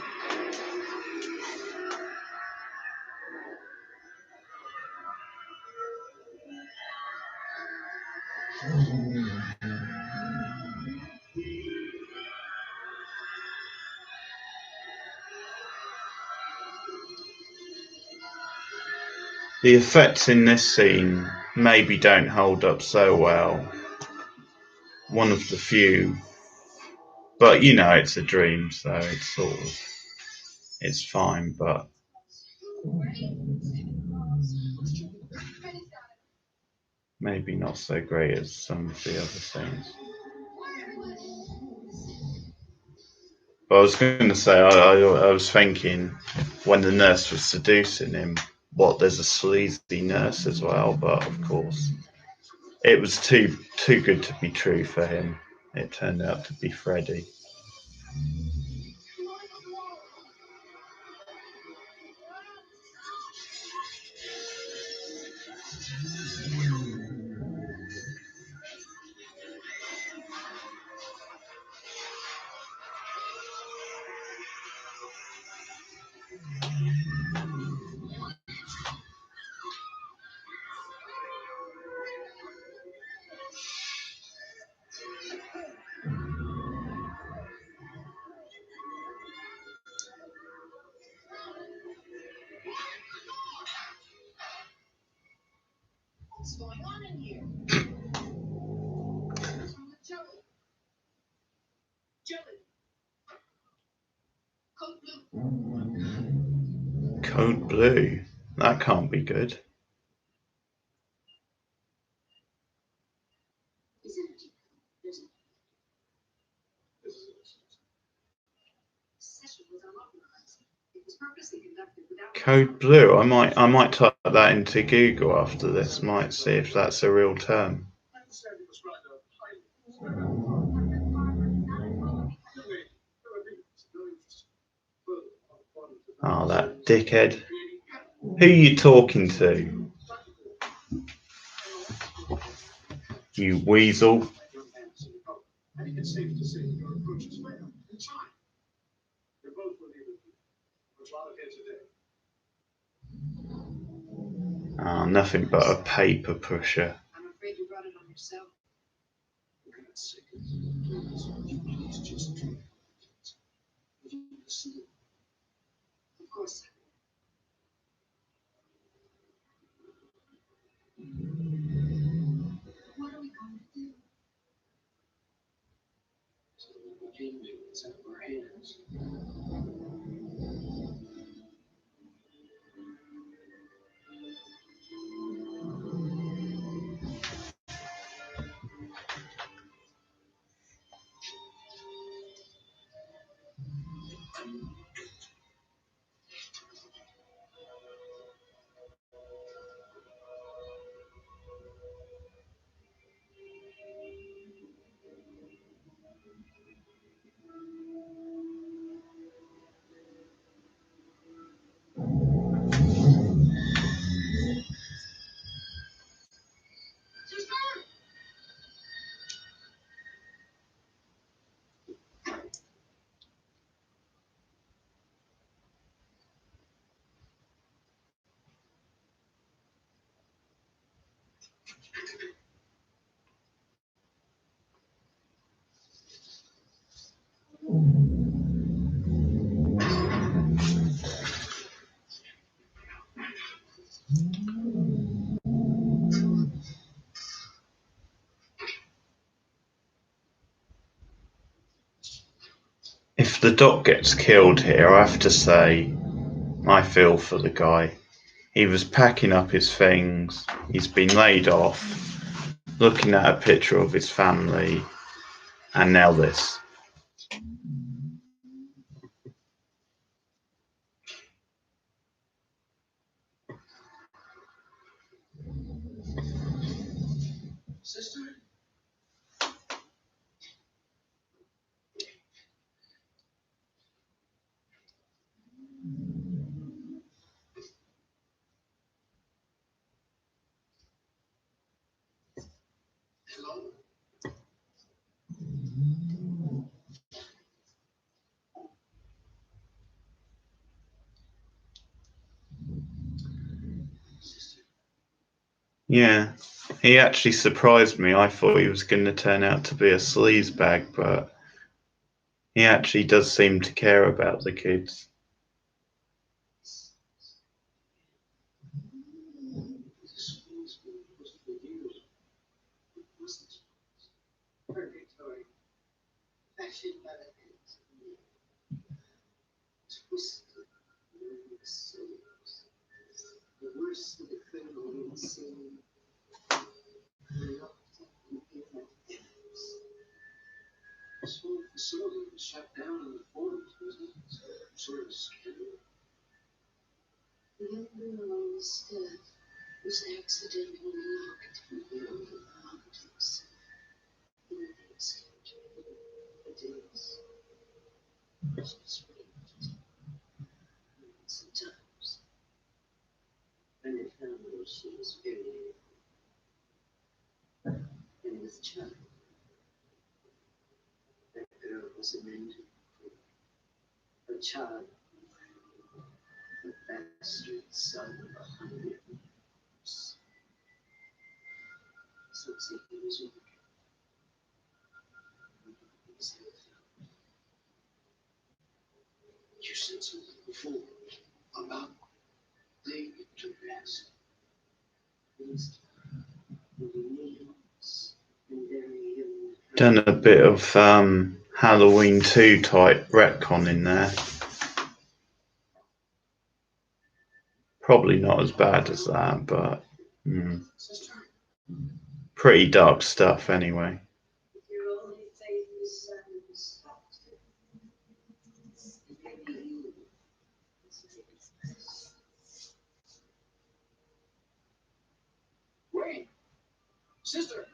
The effects in this scene maybe don't hold up so well. One of the few. But you know it's a dream, so it's sort of it's fine, but maybe not so great as some of the other scenes. But I was going to say, I was thinking when the nurse was seducing him, there's a sleazy nurse as well, but of course it was too good to be true for him. It turned out to be Freddie. What's going on in here? What's wrong with Joey? Joey. Code blue. Code blue. That can't be good. Is it? There's no session was unauthorized. It was purposely conducted without Code blue. I might type that into Google after this. Might see if that's a real term. Oh, that dickhead. Who are you talking to? You weasel. Oh, nothing but a paper pusher. I'm afraid you brought it on yourself. Of course. What are we going to do? So we can do it's out of our hands. If the doc gets killed here, I have to say, I feel for the guy. He was packing up his things. He's been laid off, looking at a picture of his family, and now this. Sister? Hello? Sister? Yeah, he actually surprised me. I thought he was going to turn out to be a sleazebag, but he actually does seem to care about the kids. This was for you. It wasn't. Purgatory. Fashion relevant. Twisted. Nervous souls. The worst of the criminal we will see. Reluctant and ignorant enemies. This whole facility was shut down in the 40s, wasn't it? Some sort of scandal. The young girl on the staff was accidentally locked in the old optics. Anything's it is. She's raped. Sometimes. When they found her, she was very ill. And with child. That girl was an angel. A child. A bastard son of 100 years. So he was with You said something before about David to rest. Please. Done a bit of Halloween 2 type retcon in there. Probably not as bad as that, but pretty dark stuff anyway. Wait, sister.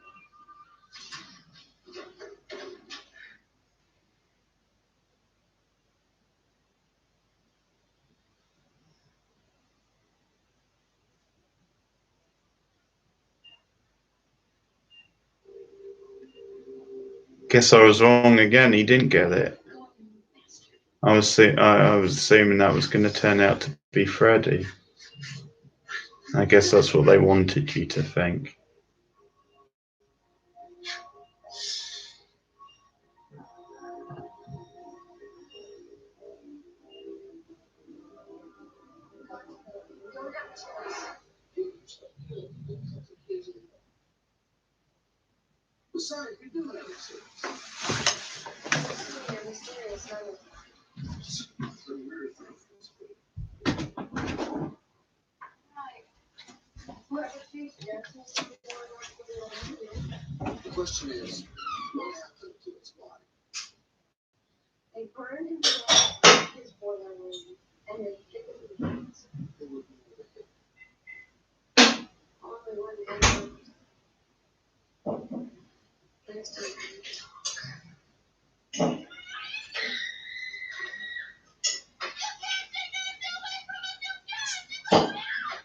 Guess I was wrong again. He didn't get it. I was assuming that was going to turn out to be Freddy. I guess that's what they wanted you to think. Besides, we do have The question is, what happened to its body? They burned him his boiler room and they hid him in the house. Only one man. Next time we talk.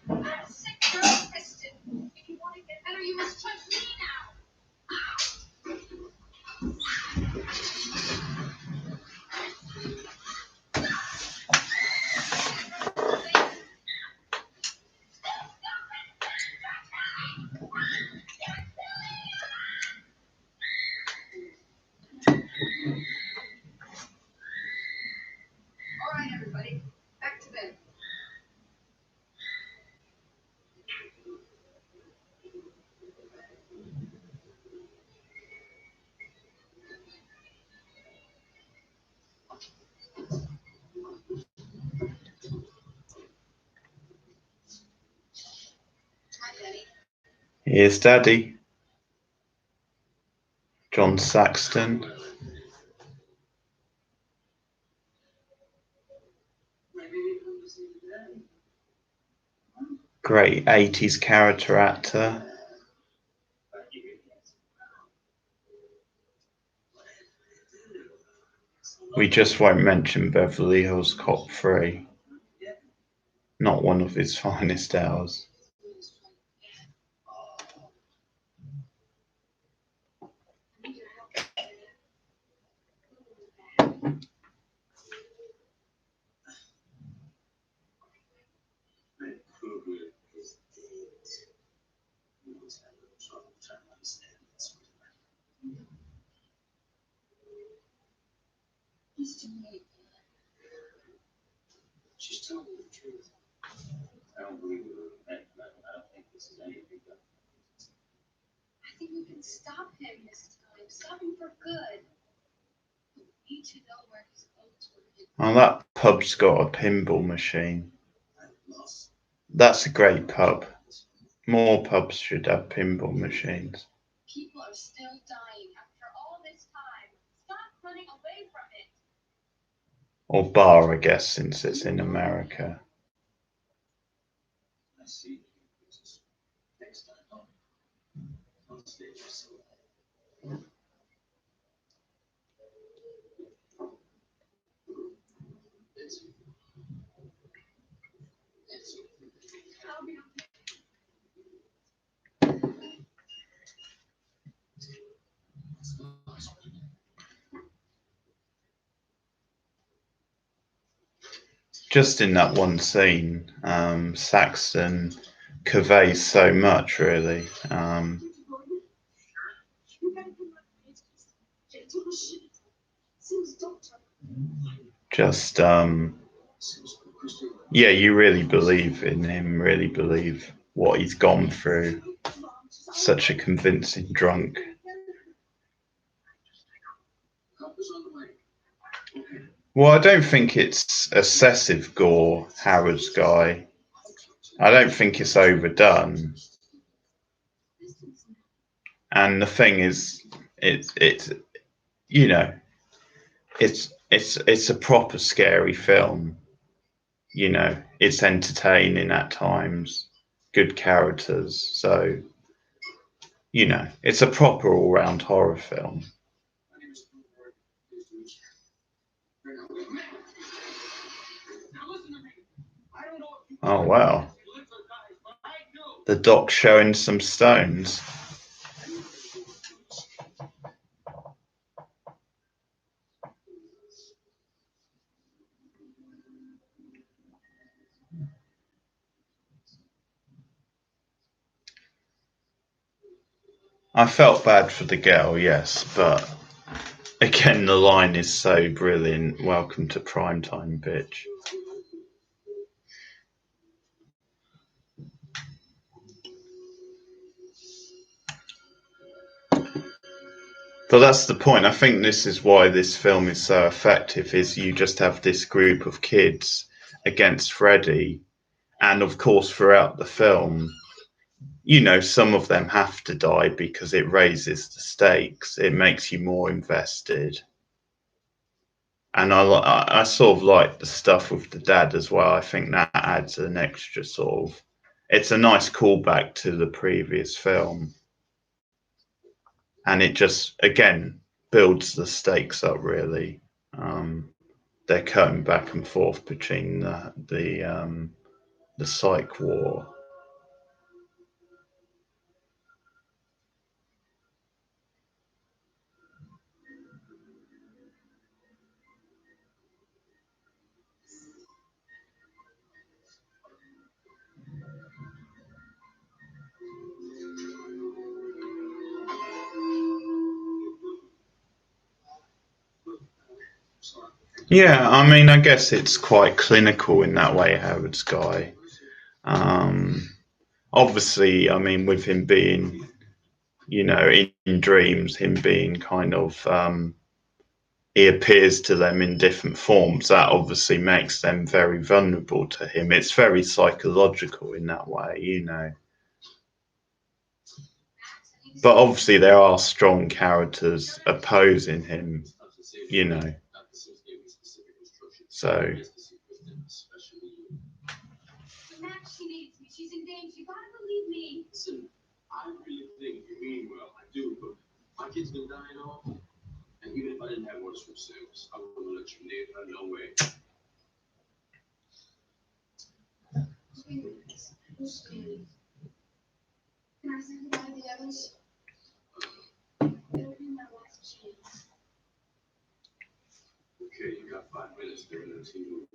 I'm sick of Kristen. If you want to get better, you must trust me now. All right, everybody, back to bed. Hi, Daddy. Here's Daddy. John Saxton. Great 80s character actor. We just won't mention Beverly Hills Cop 3. Not one of his finest hours. She's telling me the truth. I don't believe her. I don't think this is anything. I think we can stop him this time. Stop him for good. We need to know where his clothes were hidden. Oh, that pub's got a pinball machine. That's a great pub. More pubs should have pinball machines. People are still dying after all this time. Stop running away from it. Or bar, I guess, since it's in America. I see. Next time, I'll stay just so. I'll be okay. Just in that one scene, Saxton conveys so much, really. Just, yeah, you really believe in him, really believe what he's gone through. Such a convincing drunk. Well, I don't think it's excessive gore, Howard's Guy. I don't think it's overdone. And the thing is, it's you know, it's a proper scary film. You know, it's entertaining at times, good characters. So, you know, it's a proper all-round horror film. Oh wow. The doc showing some stones. I felt bad for the girl, yes, but again, the line is so brilliant. Welcome to primetime, bitch. But that's the point. I think this is why this film is so effective, is you just have this group of kids against Freddy. And of course, throughout the film, you know, some of them have to die because it raises the stakes. It makes you more invested. And I sort of like the stuff with the dad as well. I think that adds an extra sort of. It's a nice callback to the previous film, and it just again builds the stakes up really. They're cutting back and forth between the psych war. Yeah, I mean, I guess it's quite clinical in that way, Howard's Guy. Um, Obviously, I mean, with him being, you know, in dreams, him being kind of, he appears to them in different forms. That obviously makes them very vulnerable to him. It's very psychological in that way, you know. But obviously, there are strong characters opposing him, you know. So. She needs me. She's in danger. You gotta believe me. Listen, I really think you mean well. I do, but my kid's been dying off. And even if I didn't have orders from sales, I wouldn't let you leave her. No way. Can I say goodbye to the others? It'll be my last chance. Okay, you got 5 minutes during the team.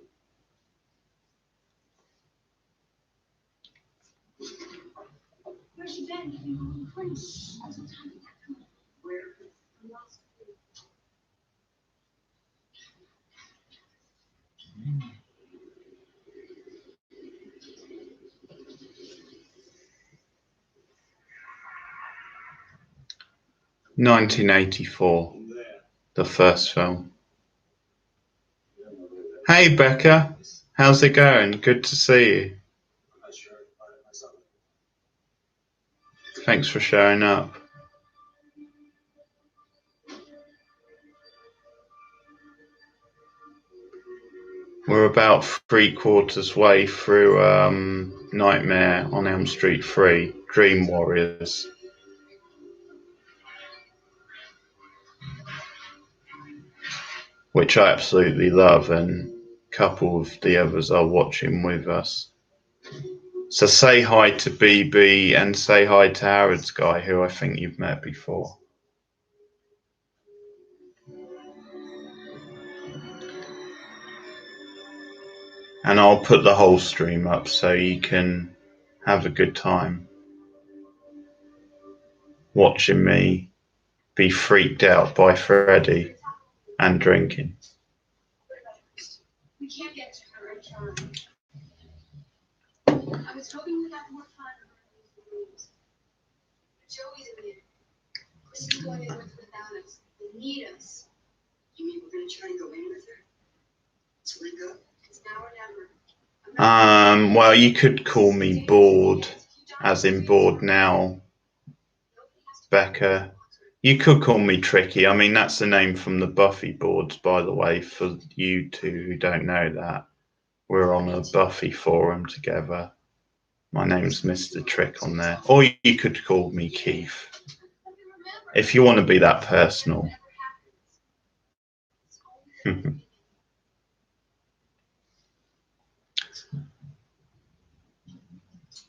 Where's she been? You've been going crazy. All the time. Where? I'm lost. 1984, the first film. Hey Becca, how's it going? Good to see you. Thanks for showing up. We're about 3/4 way through Nightmare on Elm Street 3, Dream Warriors. Which I absolutely love, and a couple of the others are watching with us. So say hi to BB and say hi to Howard's Guy, who I think you've met before. And I'll put the whole stream up so you can have a good time watching me be freaked out by Freddy and drinking. We can't get to her, John. I was hoping we'd have more time. Joey's in there. Kristen's going in with without us. They need us. You mean we're gonna try and go in with her? Let's link up. It's now or never. Well, you could call me bored, as in bored now, Becca. You could call me Tricky. I mean, that's the name from the Buffy boards, by the way, for you two who don't know that. We're on a Buffy forum together. My name's Mr. Trick on there. Or you could call me Keith, if you want to be that personal.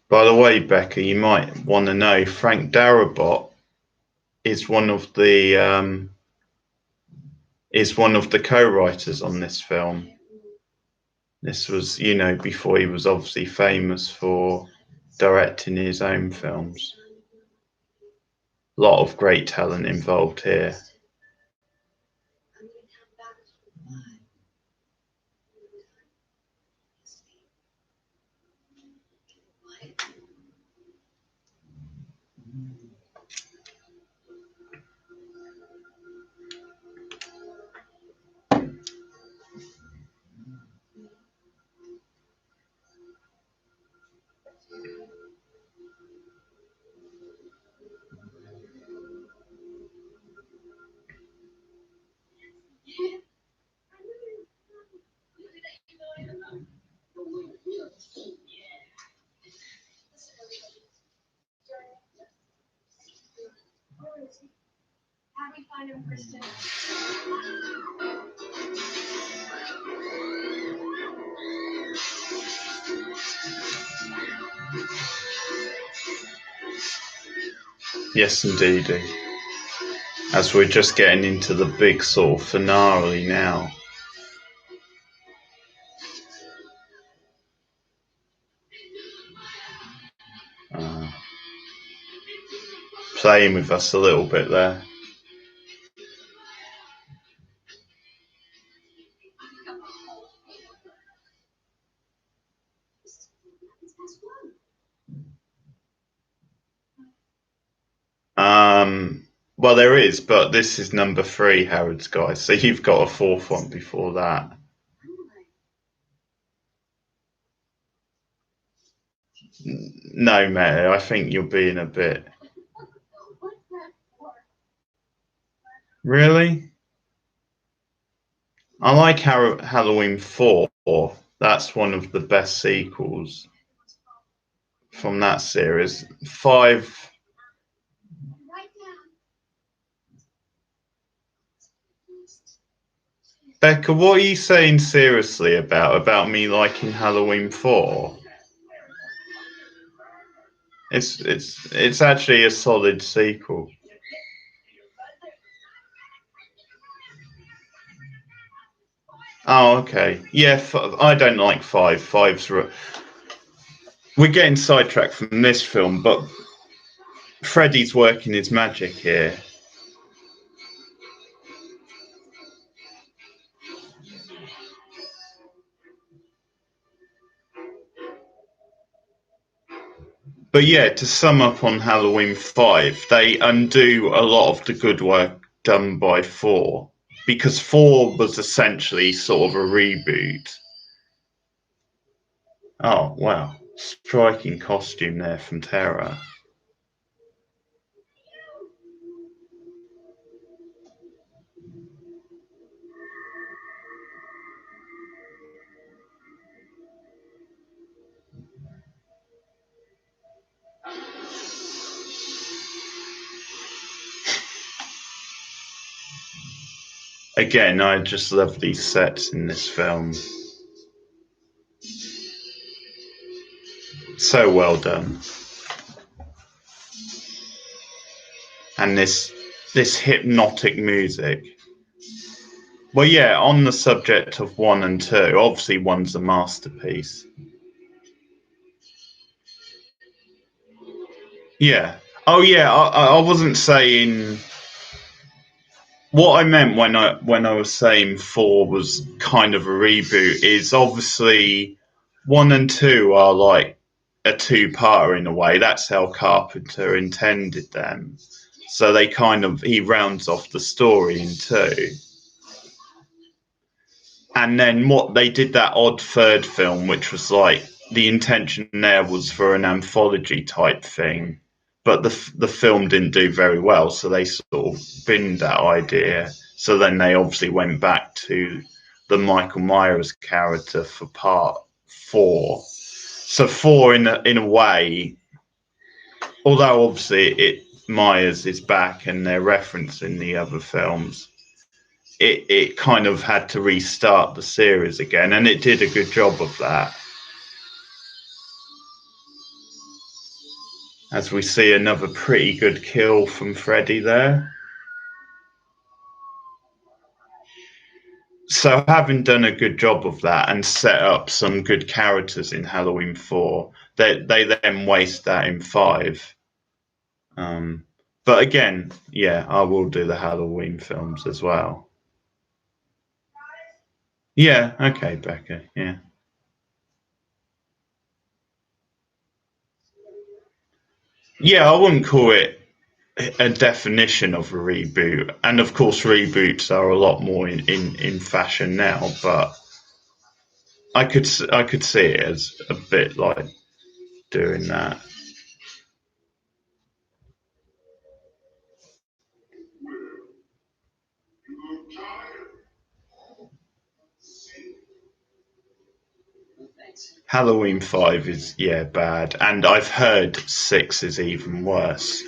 By the way, Becca, you might want to know Frank Darabont is one of the co-writers on this film. This was, before he was obviously famous for directing his own films. A lot of great talent involved here. How do we find him, Kristen? Yes, indeedy. As we're just getting into the big sort of finale now. Playing with us a little bit there. Well, there is, but this is number 3, Harrods, guys. So you've got a 4th one before that. No, mate, I think you're being a bit... Really? I like Halloween 4. That's one of the best sequels from that series. 5... Becca, what are you saying seriously about me liking Halloween 4? It's actually a solid sequel. Oh, okay. Yeah, I don't like 5. 5's... We're getting sidetracked from this film, but Freddy's working his magic here. But yeah, to sum up on Halloween 5, they undo a lot of the good work done by 4, because 4 was essentially sort of a reboot. Oh, wow. Striking costume there from Terra. Again, I just love these sets in this film. So well done. And this hypnotic music. Well, yeah, on the subject of 1 and 2, obviously 1's a masterpiece. Yeah. Oh, yeah, I wasn't saying... What I meant when I was saying 4 was kind of a reboot is obviously 1 and 2 are like a two-parter in a way. That's how Carpenter intended them. So he rounds off the story in two. And then they did that odd third film, which was like the intention there was for an anthology type thing, but the film didn't do very well, so they sort of binned that idea. So then they obviously went back to the Michael Myers character for part 4. So 4 in a way, although obviously Myers is back and they're referencing the other films, it kind of had to restart the series again, and it did a good job of that. As we see another pretty good kill from Freddy there. So having done a good job of that and set up some good characters in Halloween 4, they then waste that in 5. But again, yeah, I will do the Halloween films as well. Yeah, okay, Becca, yeah. Yeah, I wouldn't call it a definition of a reboot. And of course, reboots are a lot more in fashion now, but I could see it as a bit like doing that. Halloween 5 is, bad. And I've heard 6 is even worse.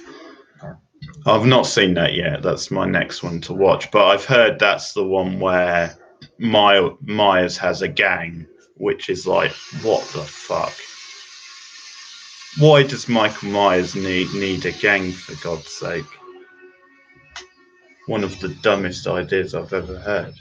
I've not seen that yet. That's my next one to watch. But I've heard that's the one where Myers has a gang, which is like, what the fuck? Why does Michael Myers need a gang, for God's sake? One of the dumbest ideas I've ever heard.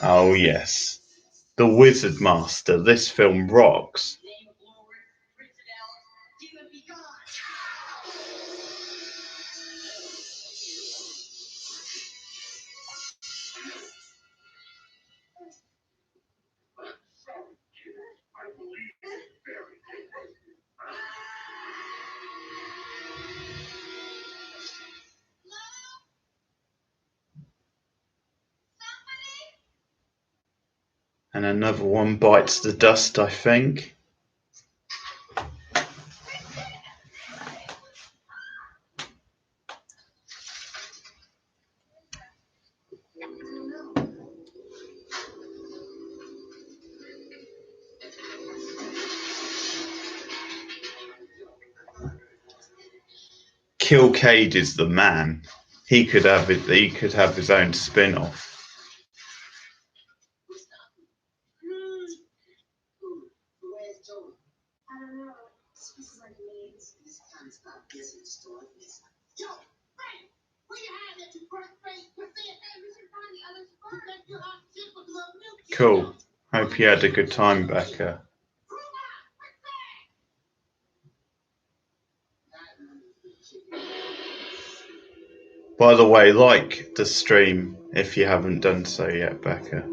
Oh, yes. The Wizard Master. This film rocks. And another one bites the dust, I think. Kilcade is the man. He could have his own spin-off. Cool. Hope you had a good time, Becca. By the way, like the stream if you haven't done so yet, Becca.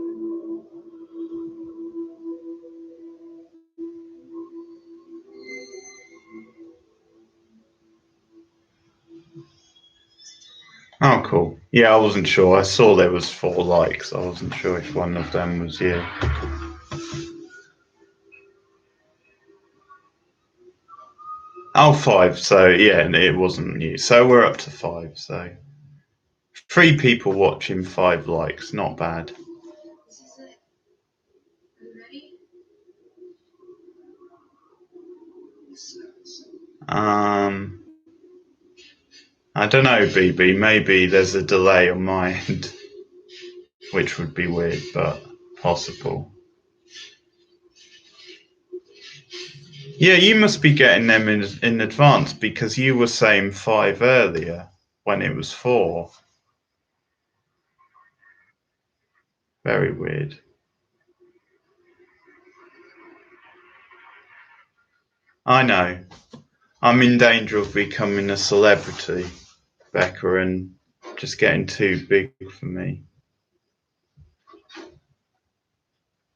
Oh, cool. Yeah, I wasn't sure. I saw there was 4 likes. I wasn't sure if one of them was you. Oh, 5. So, yeah, it wasn't you. So we're up to 5. So 3 people watching, 5 likes. Not bad. I don't know, BB. Maybe there's a delay on my end, which would be weird, but possible. Yeah, you must be getting them in advance because you were saying 5 earlier when it was 4. Very weird. I know. I'm in danger of becoming a celebrity, Becca, and just getting too big for me.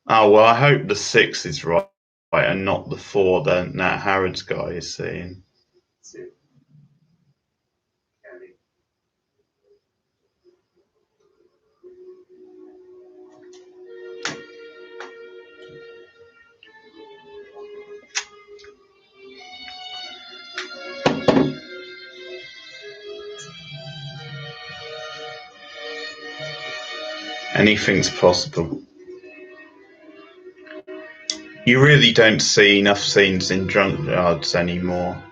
Oh, well, I hope the 6 is right and not the 4 that Nat Harrod's guy is seeing. Anything's possible. You really don't see enough scenes in junkyards anymore.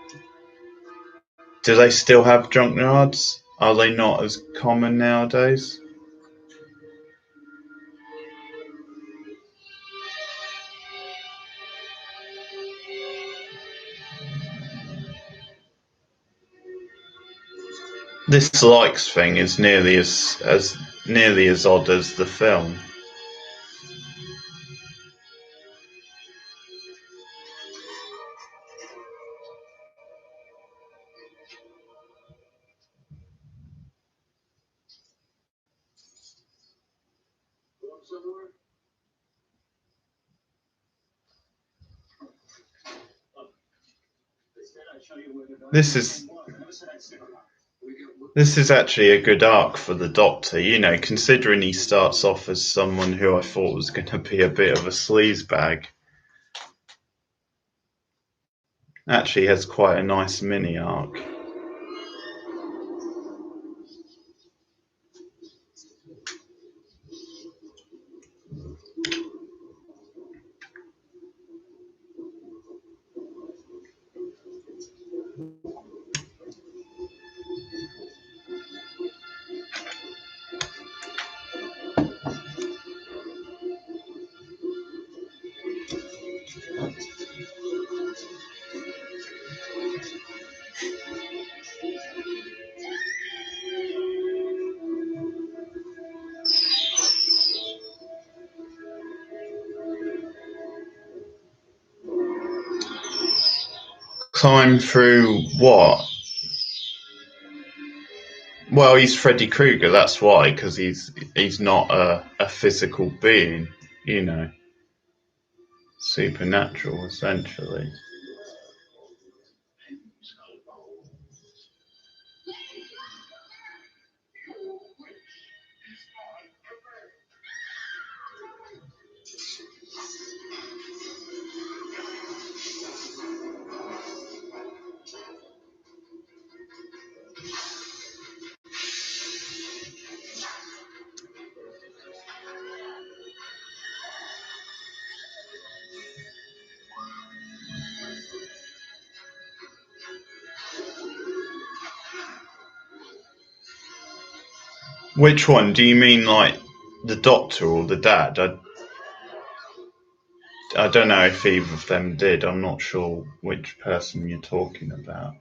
Do they still have junkyards? Are they not as common nowadays? This likes thing is nearly as odd as the film. This is actually a good arc for the Doctor, you know, considering he starts off as someone who I thought was going to be a bit of a sleazebag. Actually has quite a nice mini arc. Climb through what? Well, he's Freddy Krueger, that's why, because he's not a physical being, you know. Supernatural, essentially. Which one? Do you mean like the Doctor or the Dad? I don't know if either of them did. I'm not sure which person you're talking about.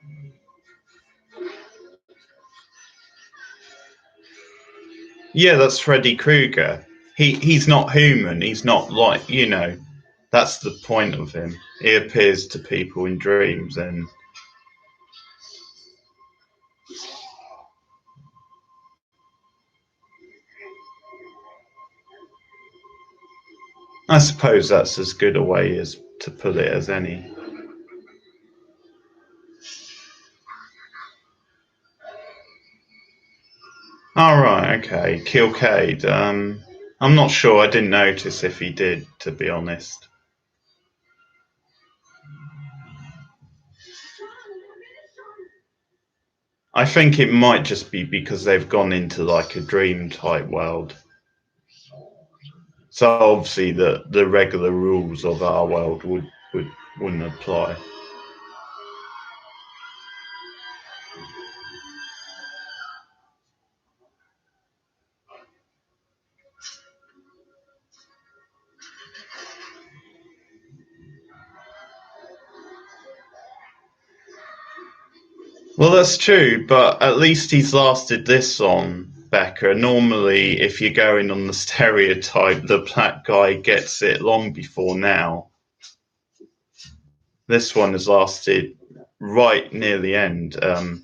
Yeah, that's Freddy Krueger. He's not human. He's not like, you know, that's the point of him. He appears to people in dreams, and I suppose that's as good a way as to put it as any. All right, okay. Kilcade. I'm not sure. I didn't notice if he did, to be honest. I think it might just be because they've gone into like a dream type world. So obviously the regular rules of our world wouldn't apply. Well, that's true, but at least he's lasted this long, Becca. Normally, if you're going on the stereotype, the black guy gets it long before now. This one has lasted right near the end.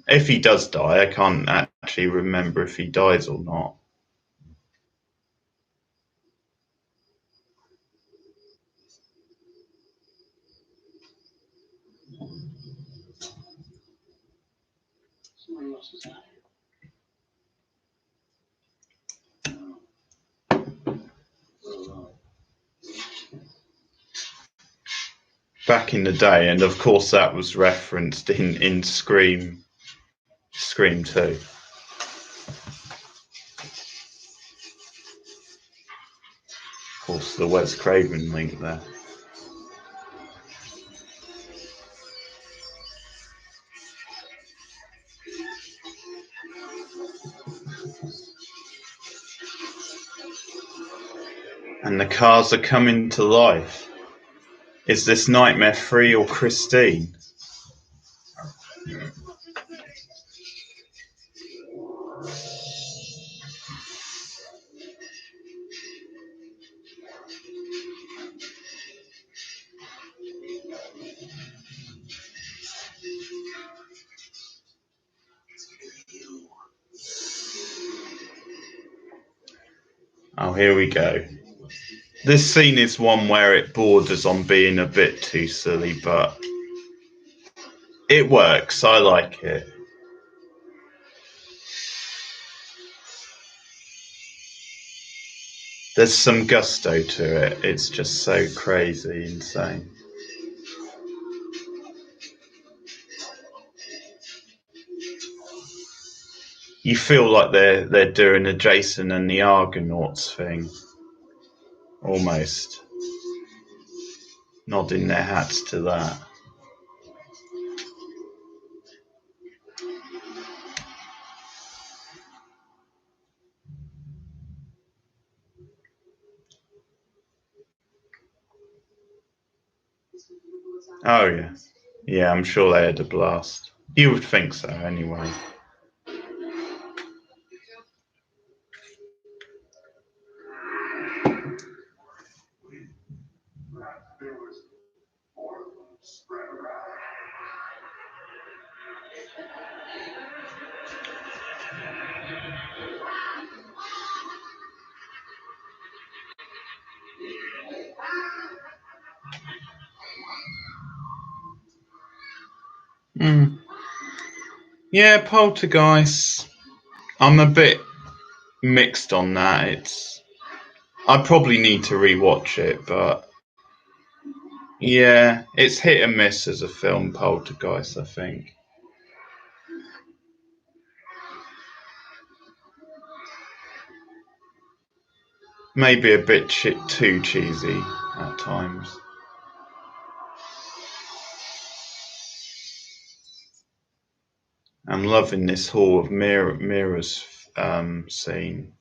If he does die, I can't actually remember if he dies or not. Back in the day, and of course that was referenced in Scream 2. Of course, the Wes Craven link there. And the cars are coming to life. Is this Nightmare 3 or Christine? Oh, here we go. This scene is one where it borders on being a bit too silly, but it works. I like it. There's some gusto to it. It's just so crazy insane. You feel like they're doing a Jason and the Argonauts thing. Almost. Nodding their hats to that. Oh yeah. Yeah, I'm sure they had a blast. You would think so anyway. Yeah, Poltergeist. I'm a bit mixed on that. I probably need to rewatch it, but yeah, it's hit and miss as a film, Poltergeist, I think. Maybe a bit too cheesy at times. I'm loving this Hall of Mirrors scene.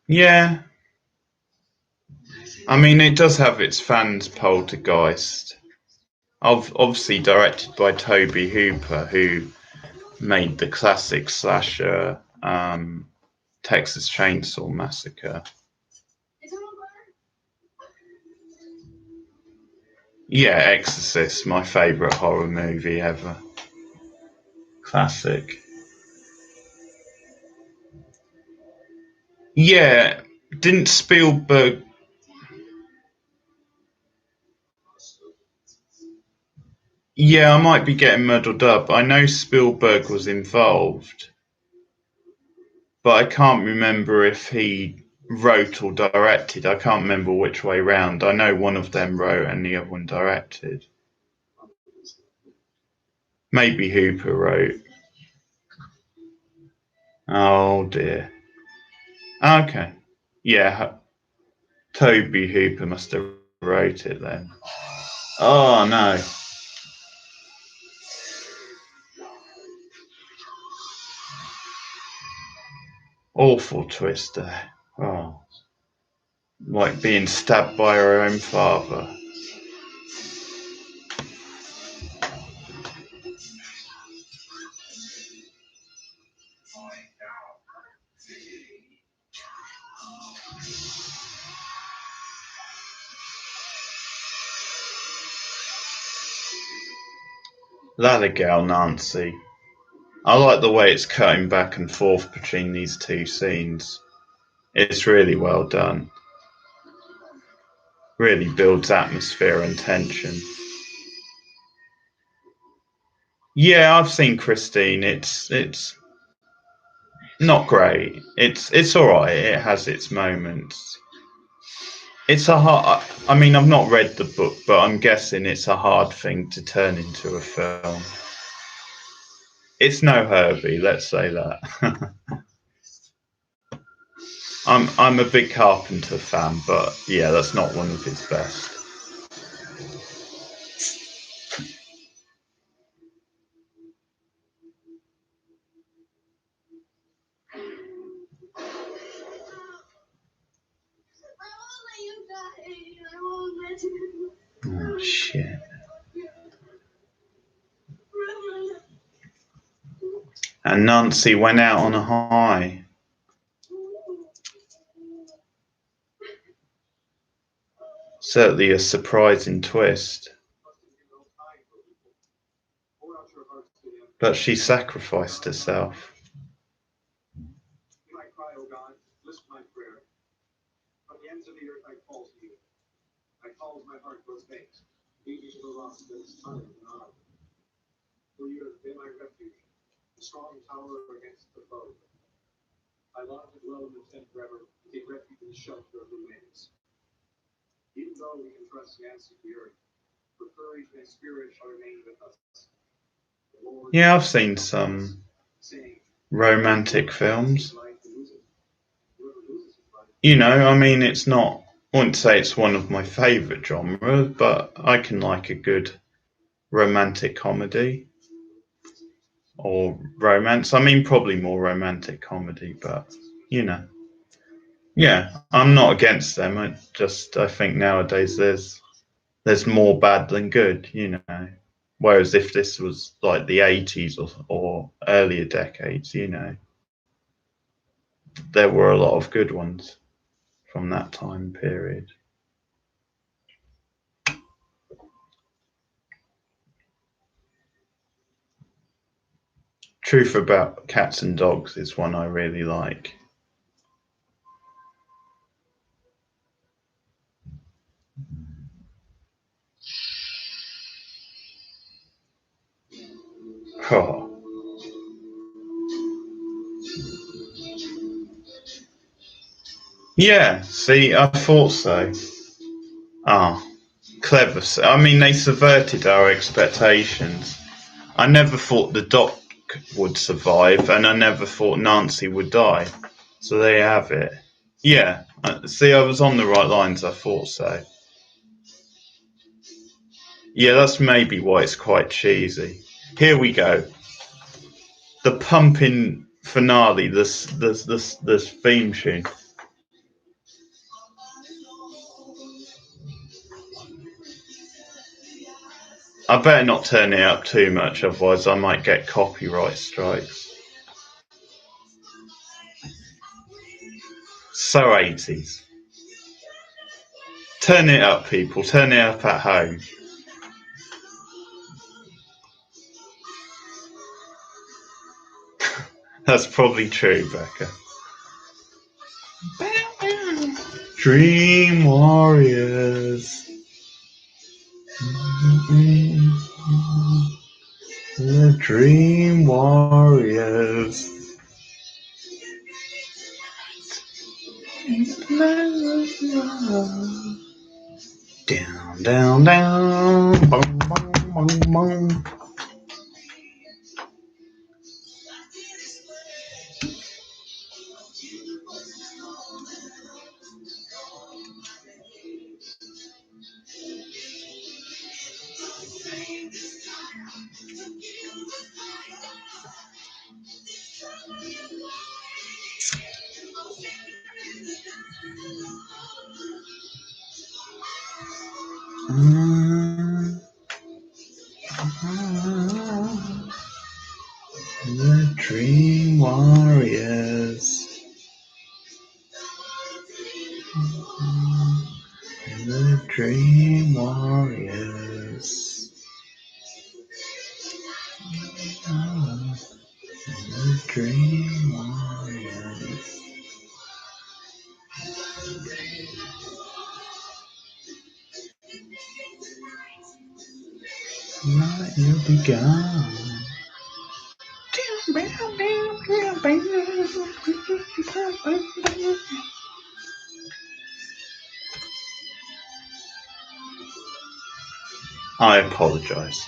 Yeah, I mean, it does have its fans, Poltergeist. Obviously directed by Toby Hooper, who made the classic slasher Texas Chainsaw Massacre. Yeah, Exorcist, my favourite horror movie ever. Classic. Yeah, didn't Spielberg... Yeah, I might be getting muddled up. I know Spielberg was involved, but I can't remember if he wrote or directed. I can't remember which way round. I know one of them wrote and the other one directed. Maybe Hooper wrote. Oh dear. Okay. Yeah, Toby Hooper must have wrote it then. Oh no. Awful twist there. Oh. Like being stabbed by her own father. Ladder Gal Nancy. I like the way it's cutting back and forth between these two scenes. It's really well done. Really builds atmosphere and tension. Yeah, I've seen Christine. It's not great. It's all right. It has its moments. It's a hard. I mean, I've not read the book, but I'm guessing it's a hard thing to turn into a film. It's no Herbie, let's say that. I'm a big Carpenter fan, but yeah, that's not one of his best. Oh shit. And Nancy went out on a high. Certainly a surprising twist. But she sacrificed herself. You might cry, oh God, listen to my prayer. From the ends of the earth I call to you. I call as my heart grows faint. Lead me to the rock that is higher than I. For you have been my refuge, a strong tower against the foe. I long to dwell in the tent forever, to take refuge in the shelter of the winds. Even though we can trust Nancy the earth, for courage and spirit shall remain with us. Yeah, I've seen some romantic films. You know, I mean, it's not, I wouldn't say it's one of my favourite genres, but I can like a good romantic comedy or romance. I mean, probably more romantic comedy, but you know, yeah, I'm not against them. I think nowadays there's more bad than good, you know. Whereas if this was like the 80s or earlier decades, you know, there were a lot of good ones from that time period. Truth About Cats and Dogs is one I really like. Oh. Yeah, see, I thought so. Ah, clever. I mean, they subverted our expectations. I never thought the Doc would survive, and I never thought Nancy would die. So there you have it. Yeah, see, I was on the right lines. I thought so. Yeah, that's maybe why it's quite cheesy. Here we go. The pumping finale. This theme tune. I better not turn it up too much, otherwise I might get copyright strikes. So 80s. Turn it up, people. Turn it up at home. That's probably true, Becca. Dream Warriors. The Dream Warriors. Down, down, down. Boom, boom, boom, boom. The Dream Warriors. The Dream Warriors. Dream Warriors. Night you'll be gone. I apologise.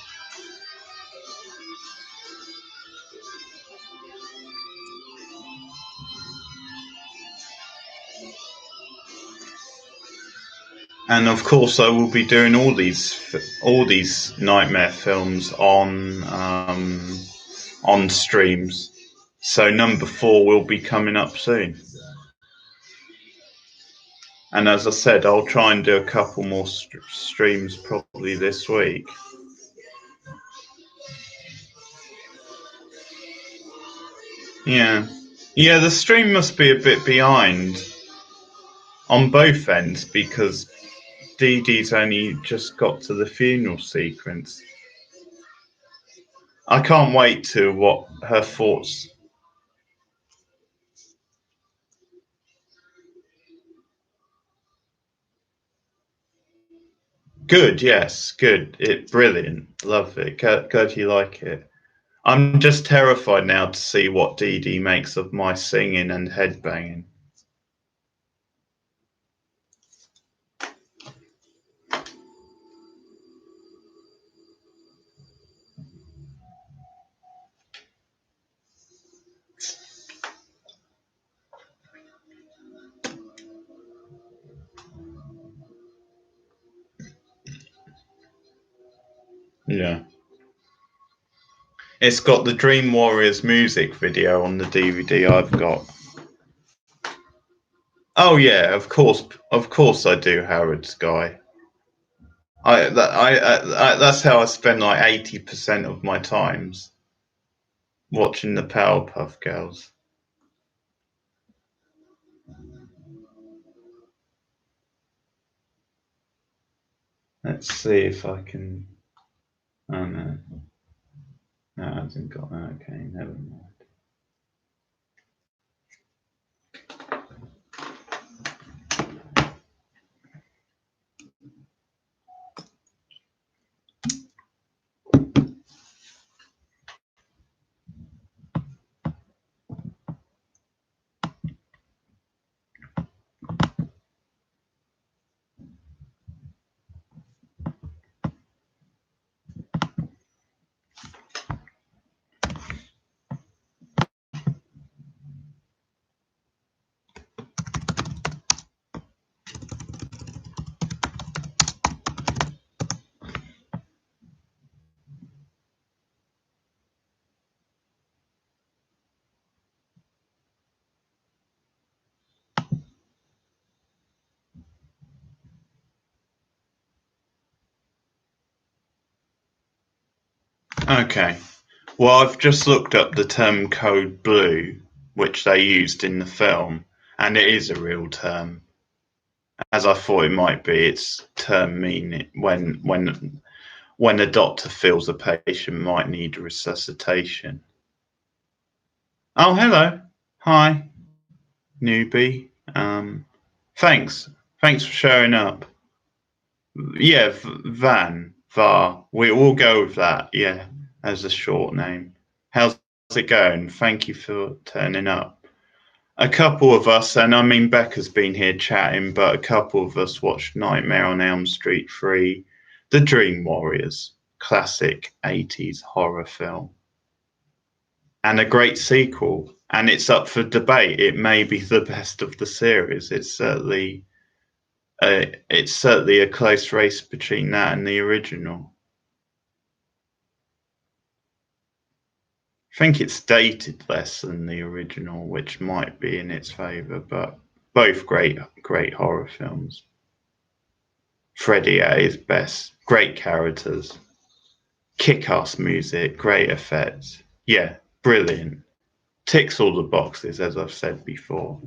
And of course, I will be doing all these nightmare films on streams. So number 4 will be coming up soon. And as I said, I'll try and do a couple more streams probably this week. Yeah. Yeah, the stream must be a bit behind on both ends because Dee Dee's only just got to the funeral sequence. I can't wait to what her thoughts. Good, yes, good. Brilliant. Love it. Glad you like it. I'm just terrified now to see what Dee Dee makes of my singing and headbanging. Yeah. It's got the Dream Warriors music video on the DVD I've got. Oh yeah, of course I do, Howard Sky. That's how I spend like 80% of my times watching the Powerpuff Girls. Let's see if I can. Oh no, no, I haven't got that. Okay, never mind. Okay. Well, I've just looked up the term code blue, which they used in the film, and it is a real term. As I thought it might be, it's term meaning when a doctor feels a patient might need resuscitation. Oh, hello. Hi, newbie. Thanks for showing up. Yeah, Var. We will go with that. Yeah, as a short name. How's it going? Thank you for turning up. A couple of us, and I mean Becca's been here chatting, but a couple of us watched Nightmare on Elm Street 3, The Dream Warriors, classic 80s horror film. And a great sequel, and it's up for debate. It may be the best of the series. It's certainly a close race between that and the original. I think it's dated less than the original, which might be in its favour, but both great horror films. Freddy at his best, great characters, kick-ass music, great effects. Yeah, brilliant. Ticks all the boxes, as I've said before.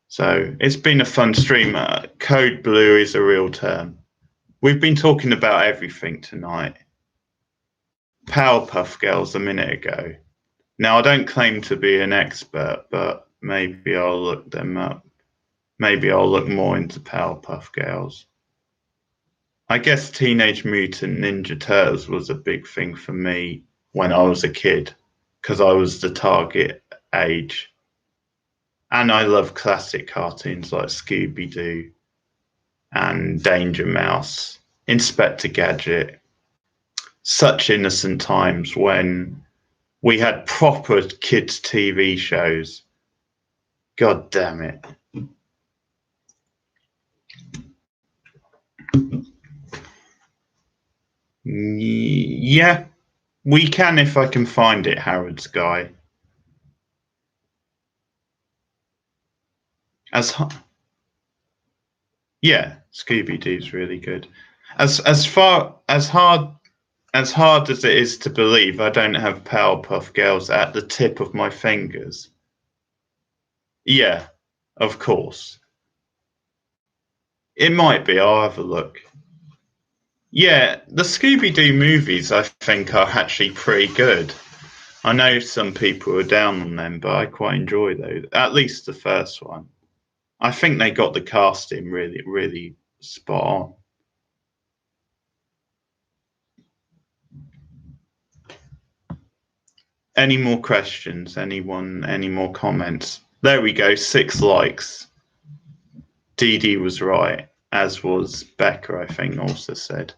So it's been a fun stream. Code blue is a real term. We've been talking about everything tonight. Powerpuff Girls a minute ago. Now, I don't claim to be an expert, but maybe I'll look them up. Maybe I'll look more into Powerpuff Girls. I guess Teenage Mutant Ninja Turtles was a big thing for me when I was a kid, because I was the target age. And I love classic cartoons like Scooby-Doo and Danger Mouse, Inspector Gadget. Such innocent times when we had proper kids' TV shows. God damn it. Yeah, we can if I can find it, Harrods guy. Yeah, Scooby Doo's really good. As far as hard as it is to believe, I don't have Powerpuff Girls at the tip of my fingers. Yeah, of course. It might be. I'll have a look. Yeah, the Scooby Doo movies I think are actually pretty good. I know some people are down on them, but I quite enjoy those. At least the first one. I think they got the casting really, really spot on. Any more questions? Anyone? Any more comments? There we go. 6 likes. Dee Dee was right, as was Becca, I think, also said.